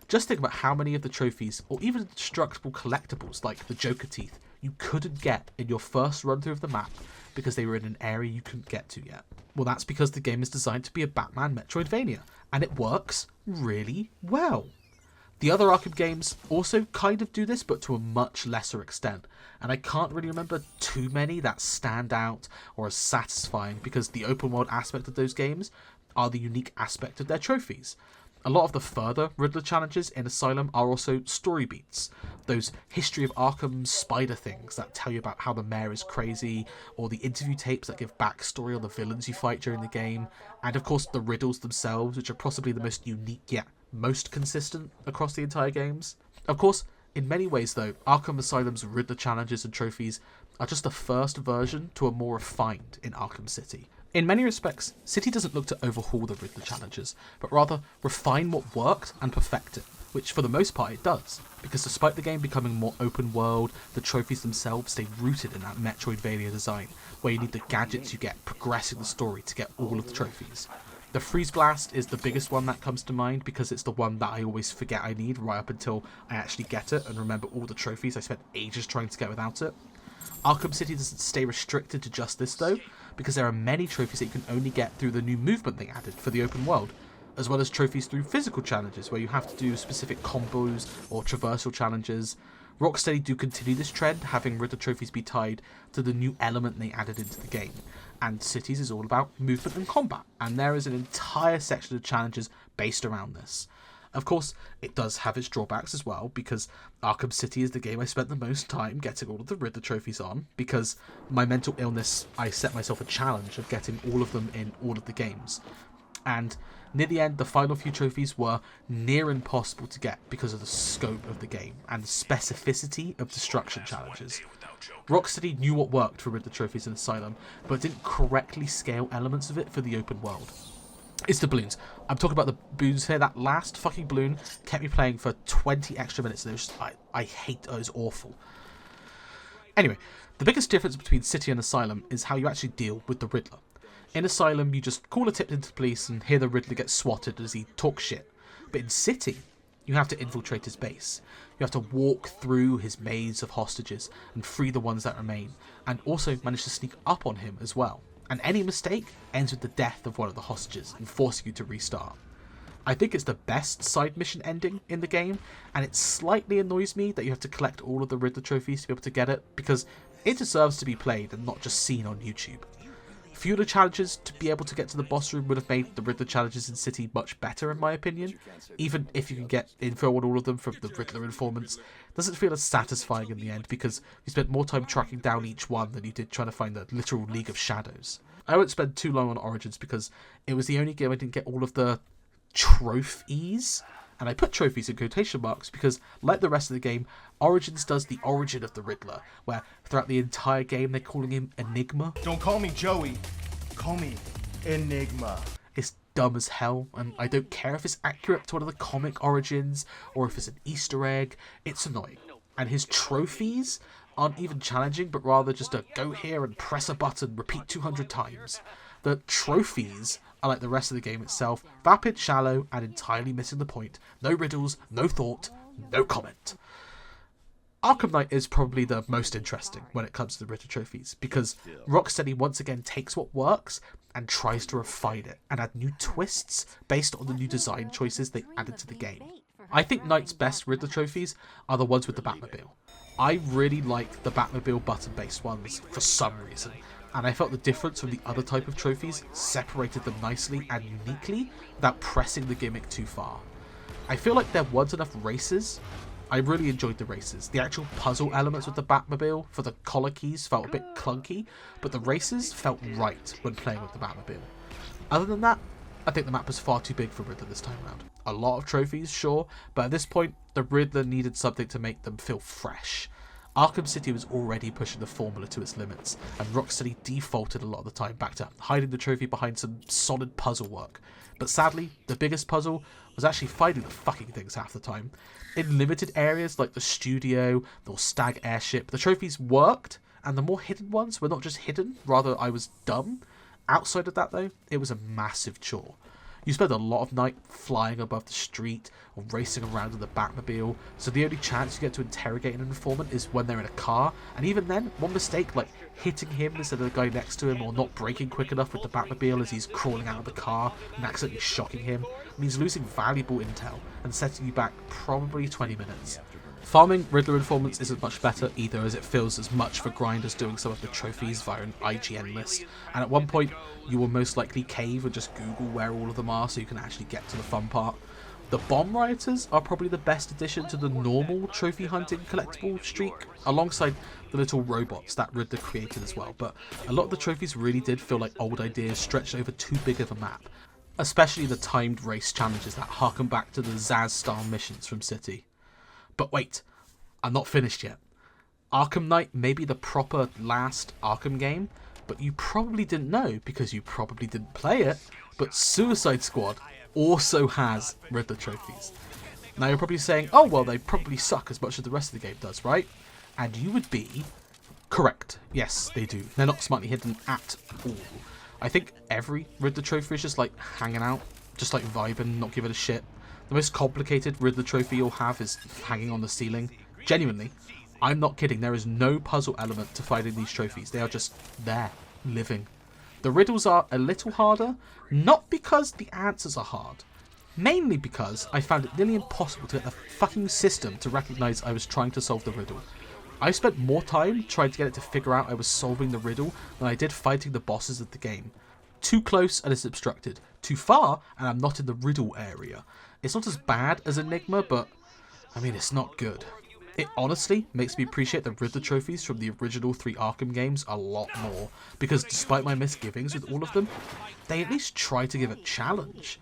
Just think about how many of the trophies, or even destructible collectibles like the Joker teeth, you couldn't get in your first run through of the map because they were in an area you couldn't get to yet. Well, that's because the game is designed to be a Batman Metroidvania, and it works really well. The other Arkham games also kind of do this, but to a much lesser extent, and I can't really remember too many that stand out or are satisfying, because the open world aspect of those games are the unique aspect of their trophies. A lot of the further Riddler challenges in Asylum are also story beats, those History of Arkham spider things that tell you about how the mayor is crazy, or the interview tapes that give backstory on the villains you fight during the game, and of course the riddles themselves, which are possibly the most unique yet most consistent across the entire games. Of course, In many ways though, Arkham Asylum's Riddler challenges and trophies are just the first version to a more refined in Arkham City. In many respects, City doesn't look to overhaul the Riddler challenges, but rather refine what worked and perfect it, which for the most part it does, because despite the game becoming more open world, the trophies themselves stay rooted in that Metroidvania design, where you need the gadgets you get progressing the story to get all of the trophies. The Freeze Blast is the biggest one that comes to mind because it's the one that I always forget I need right up until I actually get it and remember all the trophies I spent ages trying to get without it. Arkham City doesn't stay restricted to just this though, because there are many trophies that you can only get through the new movement they added for the open world, as well as trophies through physical challenges where you have to do specific combos or traversal challenges. Rocksteady do continue this trend, having Riddler trophies be tied to the new element they added into the game, and Cities is all about movement and combat, and there is an entire section of challenges based around this. Of course, it does have its drawbacks as well, because Arkham City is the game I spent the most time getting all of the Riddler trophies on, because my mental illness, I set myself a challenge of getting all of them in all of the games. And near the end, the final few trophies were near impossible to get because of the scope of the game and the specificity of destruction challenges. Rocksteady knew what worked for Riddler trophies in Asylum, but didn't correctly scale elements of it for the open world. It's the balloons. I'm talking about the balloons here. That last fucking balloon kept me playing for 20 extra minutes. And it was just, I hate it. It was awful. Anyway, the biggest difference between City and Asylum is how you actually deal with the Riddler. In Asylum, you just call a tip into the police and hear the Riddler get swatted as he talks shit. But in City, you have to infiltrate his base. You have to walk through his maze of hostages and free the ones that remain, and also manage to sneak up on him as well. And any mistake ends with the death of one of the hostages and forcing you to restart. I think it's the best side mission ending in the game, and it slightly annoys me that you have to collect all of the Riddler trophies to be able to get it, because it deserves to be played and not just seen on YouTube. Few of the challenges to be able to get to the boss room would have made the Riddler challenges in City much better in my opinion. Even if you can get info on all of them from the Riddler informants, it doesn't feel as satisfying in the end because you spent more time tracking down each one than you did trying to find the literal League of Shadows. I won't spend too long on Origins because it was the only game I didn't get all of the trophies. And I put trophies in quotation marks because, like the rest of the game, Origins does the origin of the Riddler, where throughout the entire game they're calling him Enigma. Don't call me Joey, call me Enigma. It's dumb as hell, and I don't care if it's accurate to one of the comic origins, or if it's an Easter egg, it's annoying. And his trophies aren't even challenging, but rather just a go here and press a button, repeat 200 times. The trophies are like the rest of the game itself, vapid, shallow, and entirely missing the point. No riddles, no thought, no comment. Arkham Knight is probably the most interesting when it comes to the Riddler trophies, because Rocksteady once again takes what works and tries to refine it, and add new twists based on the new design choices they added to the game. I think Knight's best Riddler trophies are the ones with the Batmobile. I really like the Batmobile button-based ones for some reason, and I felt the difference from the other type of trophies separated them nicely and uniquely without pressing the gimmick too far. I feel like there weren't enough races. I really enjoyed the races. The actual puzzle elements with the Batmobile for the collar keys felt a bit clunky, but the races felt right when playing with the Batmobile. Other than that, I think the map was far too big for Riddler this time around. A lot of trophies, sure, but at this point, the Riddler needed something to make them feel fresh. Arkham City was already pushing the formula to its limits, and Rocksteady defaulted a lot of the time back to hiding the trophy behind some solid puzzle work. But sadly, the biggest puzzle was actually finding the fucking things half the time. In limited areas like the studio or Stag airship, the trophies worked, and the more hidden ones were not just hidden, rather I was dumb. Outside of that though, it was a massive chore. You spend a lot of night flying above the street or racing around in the Batmobile, so the only chance you get to interrogate an informant is when they're in a car, and even then, one mistake like hitting him instead of the guy next to him or not braking quick enough with the Batmobile as he's crawling out of the car and accidentally shocking him means losing valuable intel and setting you back probably 20 minutes. Farming Riddler informants isn't much better either, as it feels as much of a grind as doing some of the trophies via an IGN list, and at one point you will most likely cave and just Google where all of them are so you can actually get to the fun part. The bomb rioters are probably the best addition to the normal trophy hunting collectible streak, alongside the little robots that Riddler created as well, but a lot of the trophies really did feel like old ideas stretched over too big of a map, especially the timed race challenges that harken back to the Zaz style missions from City. But wait, I'm not finished yet. Arkham Knight may be the proper last Arkham game, but you probably didn't know because you probably didn't play it, but Suicide Squad also has Riddler trophies. Now you're probably saying, oh well, they probably suck as much as the rest of the game does, right? And you would be correct. Yes, they do. They're not smartly hidden at all. I think every Riddler trophy is just like hanging out, just like vibing, not giving a shit. The most complicated Riddler trophy you'll have is hanging on the ceiling. Genuinely, I'm not kidding, there is no puzzle element to finding these trophies. They are just there, living. The riddles are a little harder, not because the answers are hard, mainly because I found it nearly impossible to get the fucking system to recognise I was trying to solve the riddle. I spent more time trying to get it to figure out I was solving the riddle than I did fighting the bosses of the game. Too close and it's obstructed. Too far and I'm not in the riddle area. It's not as bad as Enigma, but I mean, it's not good. It honestly makes me appreciate the Riddler trophies from the original 3 Arkham games a lot more, because despite my misgivings with all of them, they at least try to give a challenge.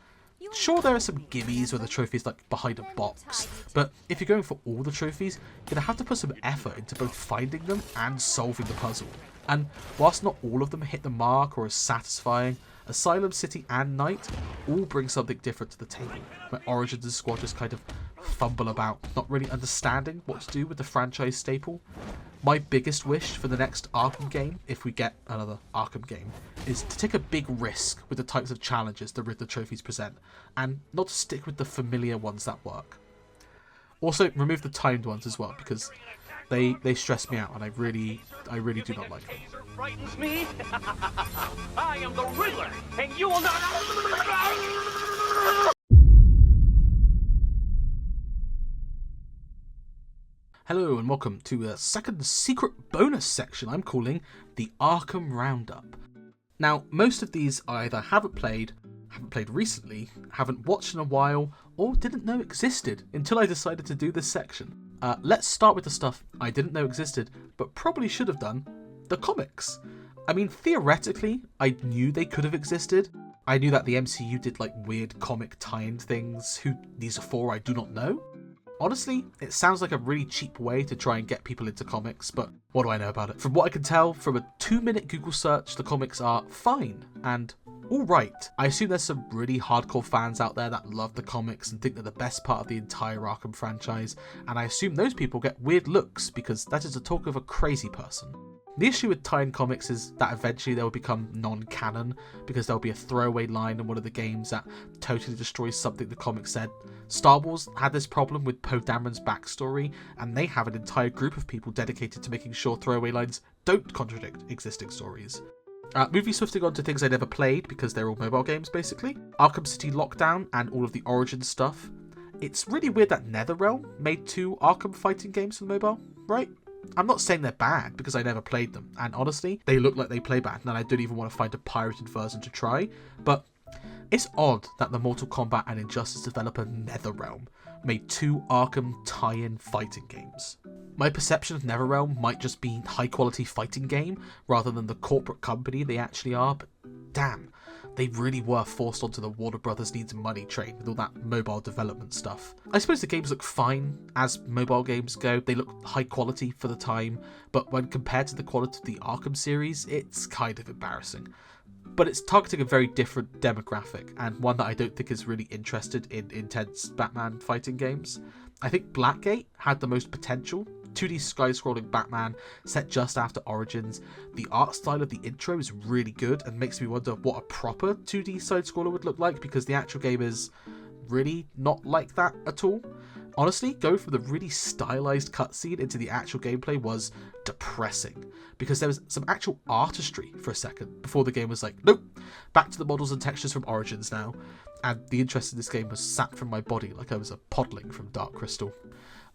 Sure, there are some gimmies where the trophy's like behind a box, but if you're going for all the trophies, you're going to have to put some effort into both finding them and solving the puzzle. And whilst not all of them hit the mark or are satisfying, Asylum, City and Knight all bring something different to the table, where Origins and Squad just kind of fumble about, not really understanding what to do with the franchise staple. My biggest wish for the next Arkham game, if we get another Arkham game, is to take a big risk with the types of challenges the Riddler trophies present, and not to stick with the familiar ones that work. Also, remove the timed ones as well, because they stress me out, and I really do not like them. Frightens me. I am the Riddler, and you will not. Hello and welcome to a second secret bonus section I'm calling the Arkham Roundup. Now, most of these I either haven't played recently, haven't watched in a while, or didn't know existed until I decided to do this section. Let's start with the stuff I didn't know existed, but probably should have done, the comics. I mean, theoretically, I knew they could have existed. I knew that the MCU did like weird comic tie-in things. Who these are for, I do not know. Honestly, it sounds like a really cheap way to try and get people into comics, but what do I know about it? From what I can tell, from a 2-minute Google search, the comics are fine and alright. I assume there's some really hardcore fans out there that love the comics and think they're the best part of the entire Arkham franchise, and I assume those people get weird looks because that is the talk of a crazy person. The issue with tie-in comics is that eventually they will become non-canon because there will be a throwaway line in one of the games that totally destroys something the comic said. Star Wars had this problem with Poe Dameron's backstory, and they have an entire group of people dedicated to making sure throwaway lines don't contradict existing stories. Moving swiftly on to things I never played because they're all mobile games basically. Arkham City Lockdown and all of the Origins stuff. It's really weird that NetherRealm made 2 Arkham fighting games for the mobile, right? I'm not saying they're bad because I never played them, and honestly, they look like they play bad, and I don't even want to find a pirated version to try, but it's odd that the Mortal Kombat and Injustice developer NetherRealm made 2 Arkham tie-in fighting games. My perception of NetherRealm might just be high-quality fighting game rather than the corporate company they actually are, but damn, they really were forced onto the Warner Brothers needs money train with all that mobile development stuff. I suppose the games look fine as mobile games go. They look high quality for the time, but when compared to the quality of the Arkham series, it's kind of embarrassing. But it's targeting a very different demographic, and one that I don't think is really interested in intense Batman fighting games. I think Blackgate had the most potential. 2D sky-scrolling Batman set just after Origins. The art style of the intro is really good and makes me wonder what a proper 2D side-scroller would look like, because the actual game is really not like that at all. Honestly, going from the really stylized cutscene into the actual gameplay was depressing, because there was some actual artistry for a second before the game was like, nope, back to the models and textures from Origins now, and the interest in this game was sapped from my body like I was a podling from Dark Crystal.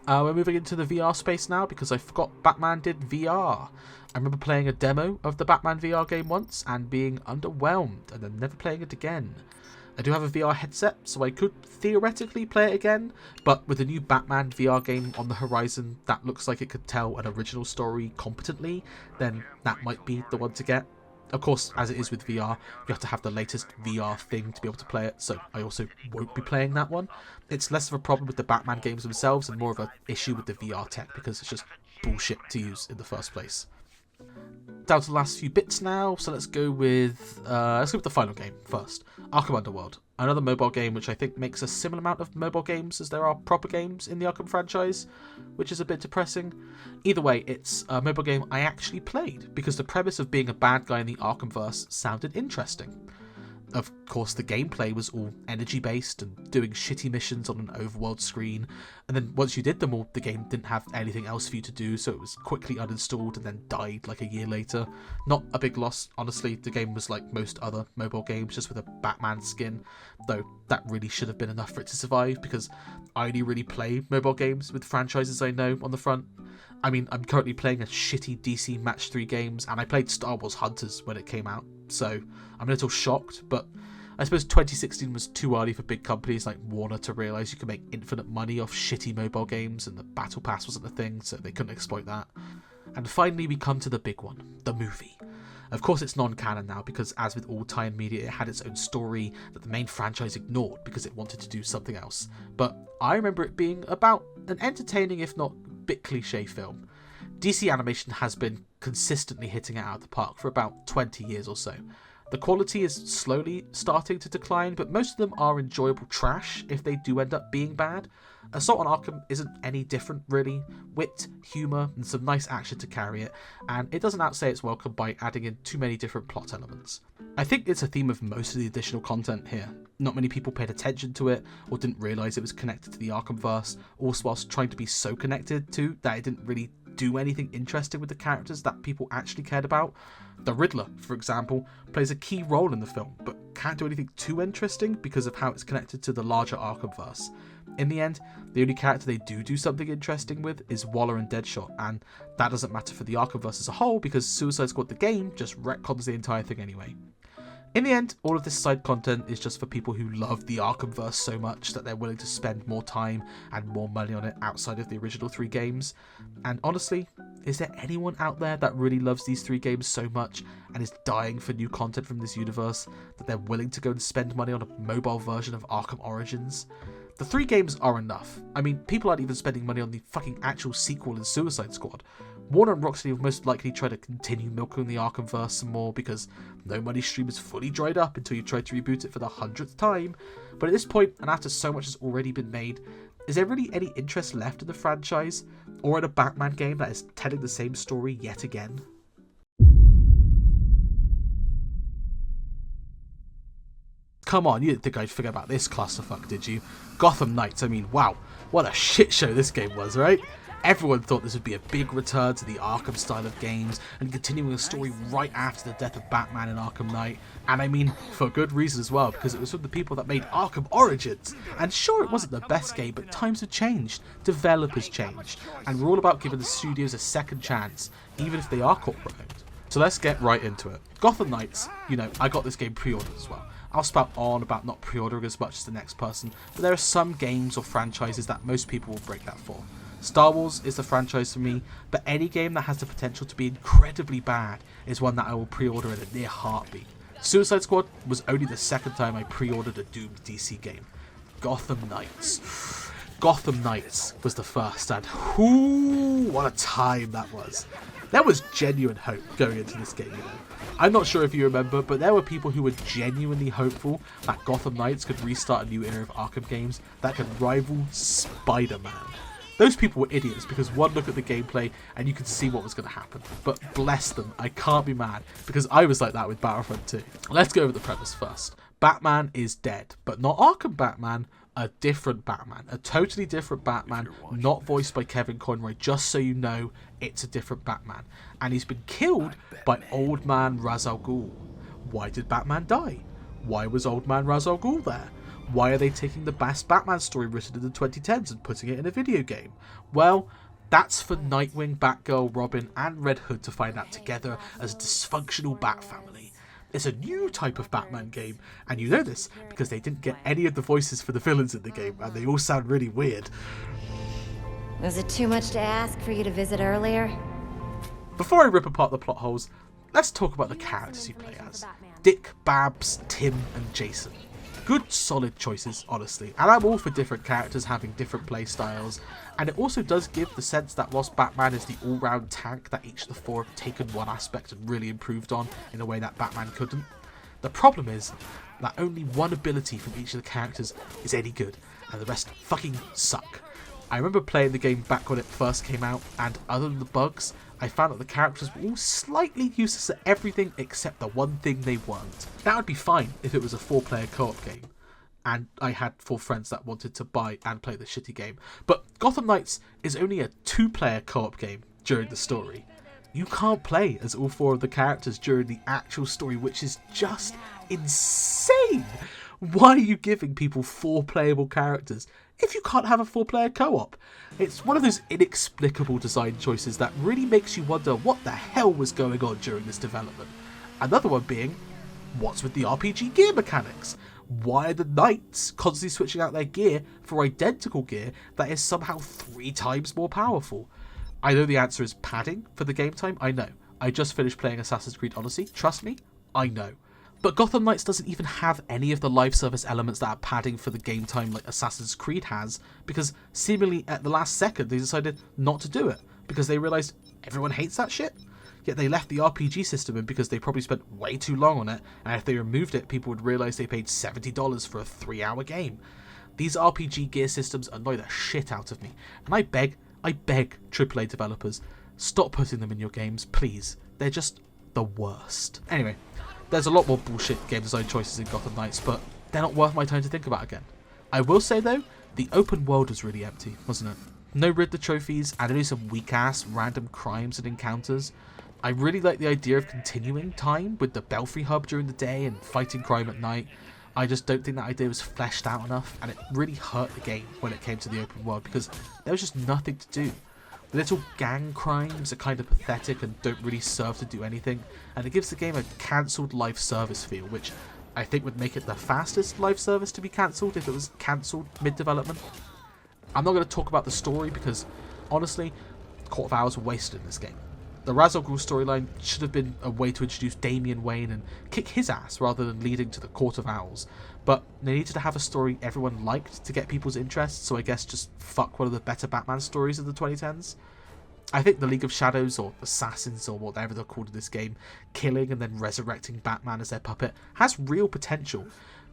We're moving into the VR space now because I forgot Batman did VR. I remember playing a demo of the Batman VR game once and being underwhelmed and then never playing it again. I do have a VR headset, so I could theoretically play it again, but with a new Batman VR game on the horizon that looks like it could tell an original story competently, then that might be the one to get. Of course, as it is with VR, you have to have the latest VR thing to be able to play it, so I also won't be playing that one. It's less of a problem with the Batman games themselves and more of an issue with the VR tech, because it's just bullshit to use in the first place. Down to the last few bits now, so let's go with the final game first. Arkham Underworld, another mobile game which I think makes a similar amount of mobile games as there are proper games in the Arkham franchise, which is a bit depressing. Either way, it's a mobile game I actually played, because the premise of being a bad guy in the Arkhamverse sounded interesting. Of course, the gameplay was all energy-based and doing shitty missions on an overworld screen, and then once you did them all, the game didn't have anything else for you to do, so it was quickly uninstalled and then died like a year later. Not a big loss, honestly. The game was like most other mobile games, just with a Batman skin, though that really should have been enough for it to survive, because I only really play mobile games with franchises I know on the front. I mean, I'm currently playing a shitty DC Match 3 games, and I played Star Wars Hunters when it came out, so I'm a little shocked, but I suppose 2016 was too early for big companies like Warner to realise you could make infinite money off shitty mobile games, and the Battle Pass wasn't a thing, so they couldn't exploit that. And finally we come to the big one, the movie. Of course it's non-canon now, because as with all tie-in media, it had its own story that the main franchise ignored because it wanted to do something else. But I remember it being about an entertaining, if not bit cliche film. DC animation has been consistently hitting it out of the park for about 20 years or so. The quality is slowly starting to decline, but most of them are enjoyable trash if they do end up being bad. Assault on Arkham isn't any different really. Wit, humour, and some nice action to carry it, and it doesn't outstay its welcome by adding in too many different plot elements. I think it's a theme of most of the additional content here. Not many people paid attention to it, or didn't realise it was connected to the Arkhamverse, all whilst trying to be so connected to that it didn't really do anything interesting with the characters that people actually cared about. The Riddler, for example, plays a key role in the film, but can't do anything too interesting because of how it's connected to the larger Arkhamverse. In the end, the only character they do something interesting with is Waller and Deadshot, and that doesn't matter for the Arkhamverse as a whole because Suicide Squad the game just retcons the entire thing anyway. In the end, all of this side content is just for people who love the Arkhamverse so much that they're willing to spend more time and more money on it outside of the original 3 games. And honestly, is there anyone out there that really loves these 3 games so much and is dying for new content from this universe that they're willing to go and spend money on a mobile version of Arkham Origins? The 3 games are enough. I mean, people aren't even spending money on the fucking actual sequel in Suicide Squad. Warner and Rocksteady will most likely try to continue milking the Arkhamverse some more because no money stream is fully dried up until you try to reboot it for the 100th time. But at this point, and after so much has already been made, is there really any interest left in the franchise? Or in a Batman game that is telling the same story yet again? Come on, you didn't think I'd forget about this clusterfuck, did you? Gotham Knights, I mean, wow, what a shit show this game was, right? Everyone thought this would be a big return to the Arkham style of games and continuing the story right after the death of Batman in Arkham Knight. And I mean, for good reason as well, because it was from the people that made Arkham Origins. And sure, it wasn't the best game, but times have changed, developers changed, and we're all about giving the studios a second chance, even if they are corporate owned. So let's get right into it. Gotham Knights, you know, I got this game pre-ordered as well. I'll spout on about not pre-ordering as much as the next person, but there are some games or franchises that most people will break that for. Star Wars is the franchise for me, but any game that has the potential to be incredibly bad is one that I will pre-order in a near heartbeat. Suicide Squad was only the second time I pre-ordered a doomed DC game. Gotham Knights. Gotham Knights was the first, and what a time that was. There was genuine hope going into this game, you know. I'm not sure if you remember, but there were people who were genuinely hopeful that Gotham Knights could restart a new era of Arkham games that could rival Spider-Man. Those people were idiots because one look at the gameplay and you could see what was going to happen. But bless them, I can't be mad because I was like that with Battlefront 2. Let's go over the premise first. Batman is dead, but not Arkham Batman, a different Batman. A totally different Batman, not voiced by Kevin Conroy, just so you know it's a different Batman. And he's been killed by Old Man Ra's al Ghul. Why did Batman die? Why was Old Man Ra's al Ghul there? Why are they taking the best Batman story written in the 2010s and putting it in a video game? Well, that's for Nightwing, Batgirl, Robin and Red Hood to find out together as a dysfunctional Bat family. It's a new type of Batman game, and you know this because they didn't get any of the voices for the villains in the game, and they all sound really weird. Was it too much to ask for you to visit earlier? Before I rip apart the plot holes, let's talk about the characters you play as. Dick, Babs, Tim, and Jason. Good, solid choices, honestly, and I'm all for different characters having different play styles, and it also does give the sense that whilst Batman is the all-round tank that each of the four have taken one aspect and really improved on in a way that Batman couldn't, the problem is that only one ability from each of the characters is any good, and the rest fucking suck. I remember playing the game back when it first came out, and other than the bugs, I found that the characters were all slightly useless at everything except the one thing they weren't. That would be fine if it was a 4-player co-op game, and I had 4 friends that wanted to buy and play the shitty game. But Gotham Knights is only a 2-player co-op game during the story. You can't play as all 4 of the characters during the actual story, which is just insane! Why are you giving people 4 playable characters if you can't have a 4-player co-op? It's one of those inexplicable design choices that really makes you wonder what the hell was going on during this development. Another one being, what's with the RPG gear mechanics? Why are the Knights constantly switching out their gear for identical gear that is somehow 3 times more powerful? I know the answer is padding for the game time, I know. I just finished playing Assassin's Creed Odyssey, trust me, I know. But Gotham Knights doesn't even have any of the live service elements that are padding for the game time like Assassin's Creed has, because seemingly at the last second they decided not to do it, because they realised everyone hates that shit. Yet they left the RPG system in because they probably spent way too long on it, and if they removed it, people would realise they paid $70 for a 3-hour game. These RPG gear systems annoy the shit out of me, and I beg AAA developers, stop putting them in your games, please. They're just the worst. Anyway, there's a lot more bullshit game design choices in Gotham Knights, but they're not worth my time to think about again. I will say though, the open world was really empty, wasn't it? No Riddler trophies, and only some weak-ass random crimes and encounters. I really like the idea of continuing time with the Belfry Hub during the day and fighting crime at night. I just don't think that idea was fleshed out enough, and it really hurt the game when it came to the open world because there was just nothing to do. The little gang crimes are kind of pathetic and don't really serve to do anything, and it gives the game a cancelled live service feel, which I think would make it the fastest live service to be cancelled if it was cancelled mid-development. I'm not going to talk about the story because, honestly, Court of Owls were wasted in this game. The Ra's al Ghul storyline should have been a way to introduce Damian Wayne and kick his ass rather than leading to the Court of Owls, but they needed to have a story everyone liked to get people's interest, so I guess just fuck one of the better Batman stories of the 2010s. I think the League of Shadows, or Assassins, or whatever they're called in this game, killing and then resurrecting Batman as their puppet, has real potential,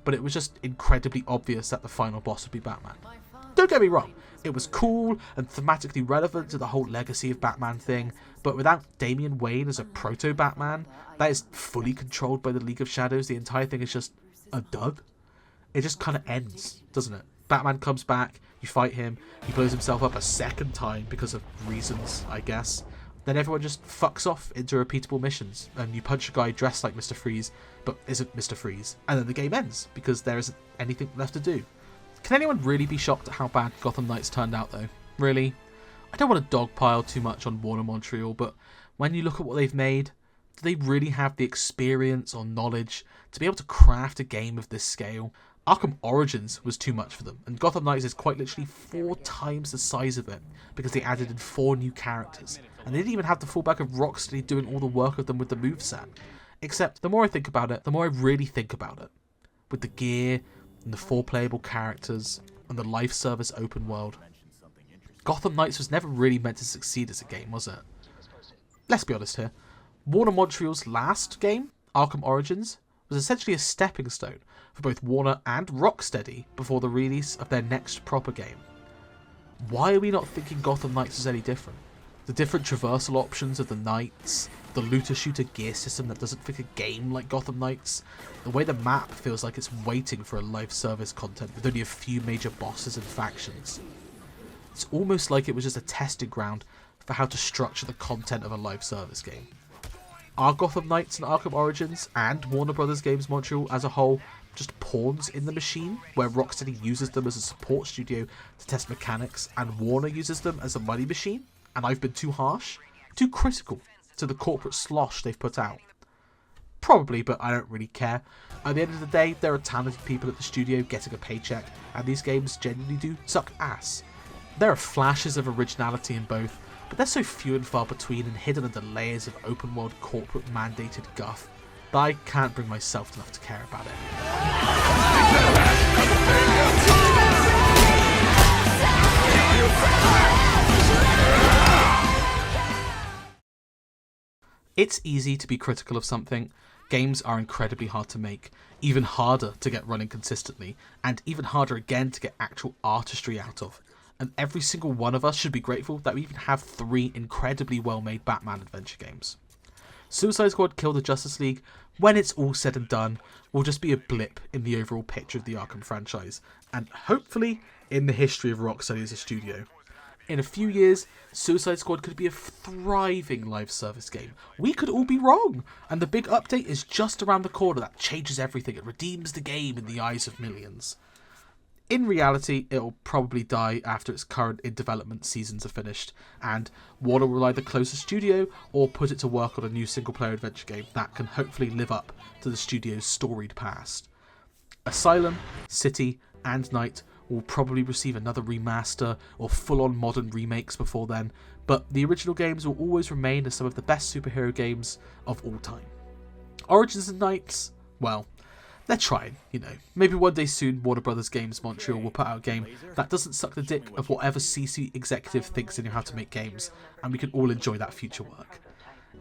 but it was just incredibly obvious that the final boss would be Batman. Don't get me wrong, it was cool and thematically relevant to the whole legacy of Batman thing, but without Damian Wayne as a proto-Batman, that is fully controlled by the League of Shadows, the entire thing is just a dud. It just kind of ends, doesn't it? Batman comes back, you fight him, he blows himself up a second time because of reasons, I guess. Then everyone just fucks off into repeatable missions, and you punch a guy dressed like Mr. Freeze, but isn't Mr. Freeze, and then the game ends, because there isn't anything left to do. Can anyone really be shocked at how bad Gotham Knights turned out though? Really? I don't want to dogpile too much on Warner Montreal, but when you look at what they've made, do they really have the experience or knowledge to be able to craft a game of this scale? Arkham Origins was too much for them, and Gotham Knights is quite literally 4 times the size of it, because they added in 4 new characters, and they didn't even have the fallback of Rocksteady doing all the work of them with the moveset. Except, the more I think about it, the more I really think about it. With the gear, and the 4 playable characters, and the live service open world. Gotham Knights was never really meant to succeed as a game, was it? Let's be honest here. Warner Montreal's last game, Arkham Origins, was essentially a stepping stone for both Warner and Rocksteady before the release of their next proper game. Why are we not thinking Gotham Knights is any different? The different traversal options of the Knights, the looter-shooter gear system that doesn't fit a game like Gotham Knights, the way the map feels like it's waiting for a live service content with only a few major bosses and factions. It's almost like it was just a testing ground for how to structure the content of a live service game. Are Gotham Knights and Arkham Origins and Warner Bros. Games Montreal as a whole just pawns in the machine, where Rocksteady uses them as a support studio to test mechanics and Warner uses them as a money machine? And I've been too harsh? Too critical to the corporate slosh they've put out? Probably, but I don't really care. At the end of the day, there are talented people at the studio getting a paycheck, and these games genuinely do suck ass. There are flashes of originality in both, but they're so few and far between and hidden under layers of open world corporate mandated guff that I can't bring myself enough to care about it. It's easy to be critical of something. Games are incredibly hard to make, even harder to get running consistently, and even harder again to get actual artistry out of. And every single one of us should be grateful that we even have 3 incredibly well-made Batman adventure games. Suicide Squad Kill the Justice League, when it's all said and done, will just be a blip in the overall picture of the Arkham franchise, and hopefully in the history of Rocksteady as a studio. In a few years, Suicide Squad could be a thriving live service game. We could all be wrong, and the big update is just around the corner that changes everything and redeems the game in the eyes of millions. In reality, it'll probably die after its current in-development seasons are finished, and Warner will either close the studio or put it to work on a new single-player adventure game that can hopefully live up to the studio's storied past. Asylum, City, and Knight will probably receive another remaster or full-on modern remakes before then, but the original games will always remain as some of the best superhero games of all time. Origins and Knights, well, they're trying, you know. Maybe one day soon Warner Brothers Games Montreal will put out a game that doesn't suck the dick of whatever CC executive thinks they know how to make games, and we can all enjoy that future work.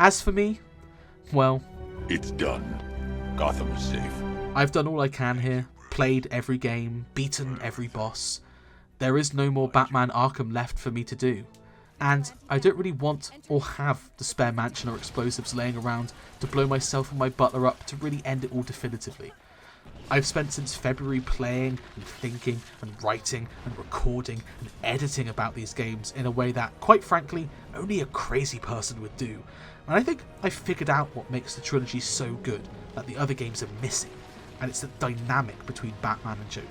As for me, well, it's done. Gotham is safe. I've done all I can here. Played every game, beaten every boss. There is no more Batman Arkham left for me to do. And I don't really want or have the spare mansion or explosives laying around to blow myself and my butler up to really end it all definitively. I've spent since February playing and thinking and writing and recording and editing about these games in a way that, quite frankly, only a crazy person would do. And I think I've figured out what makes the trilogy so good that the other games are missing. And it's the dynamic between Batman and Joker.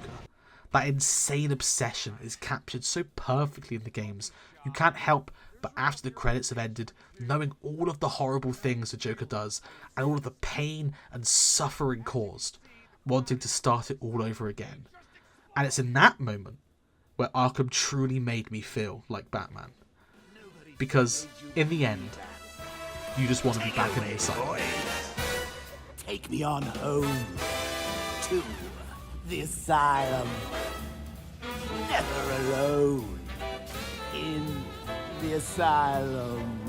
That insane obsession is captured so perfectly in the games, you can't help but after the credits have ended, knowing all of the horrible things the Joker does, and all of the pain and suffering caused, wanting to start it all over again. And it's in that moment where Arkham truly made me feel like Batman. Because, in the end, you just want to be back in the asylum. Take me on home. To the asylum. Never alone. In the asylum.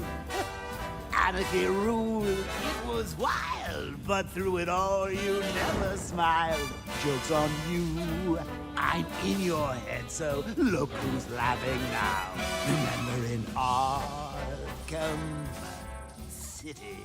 Anarchy ruled. It was wild, but through it all you never smiled. Joke's on you. I'm in your head, so look who's laughing now. Remember in Arkham City.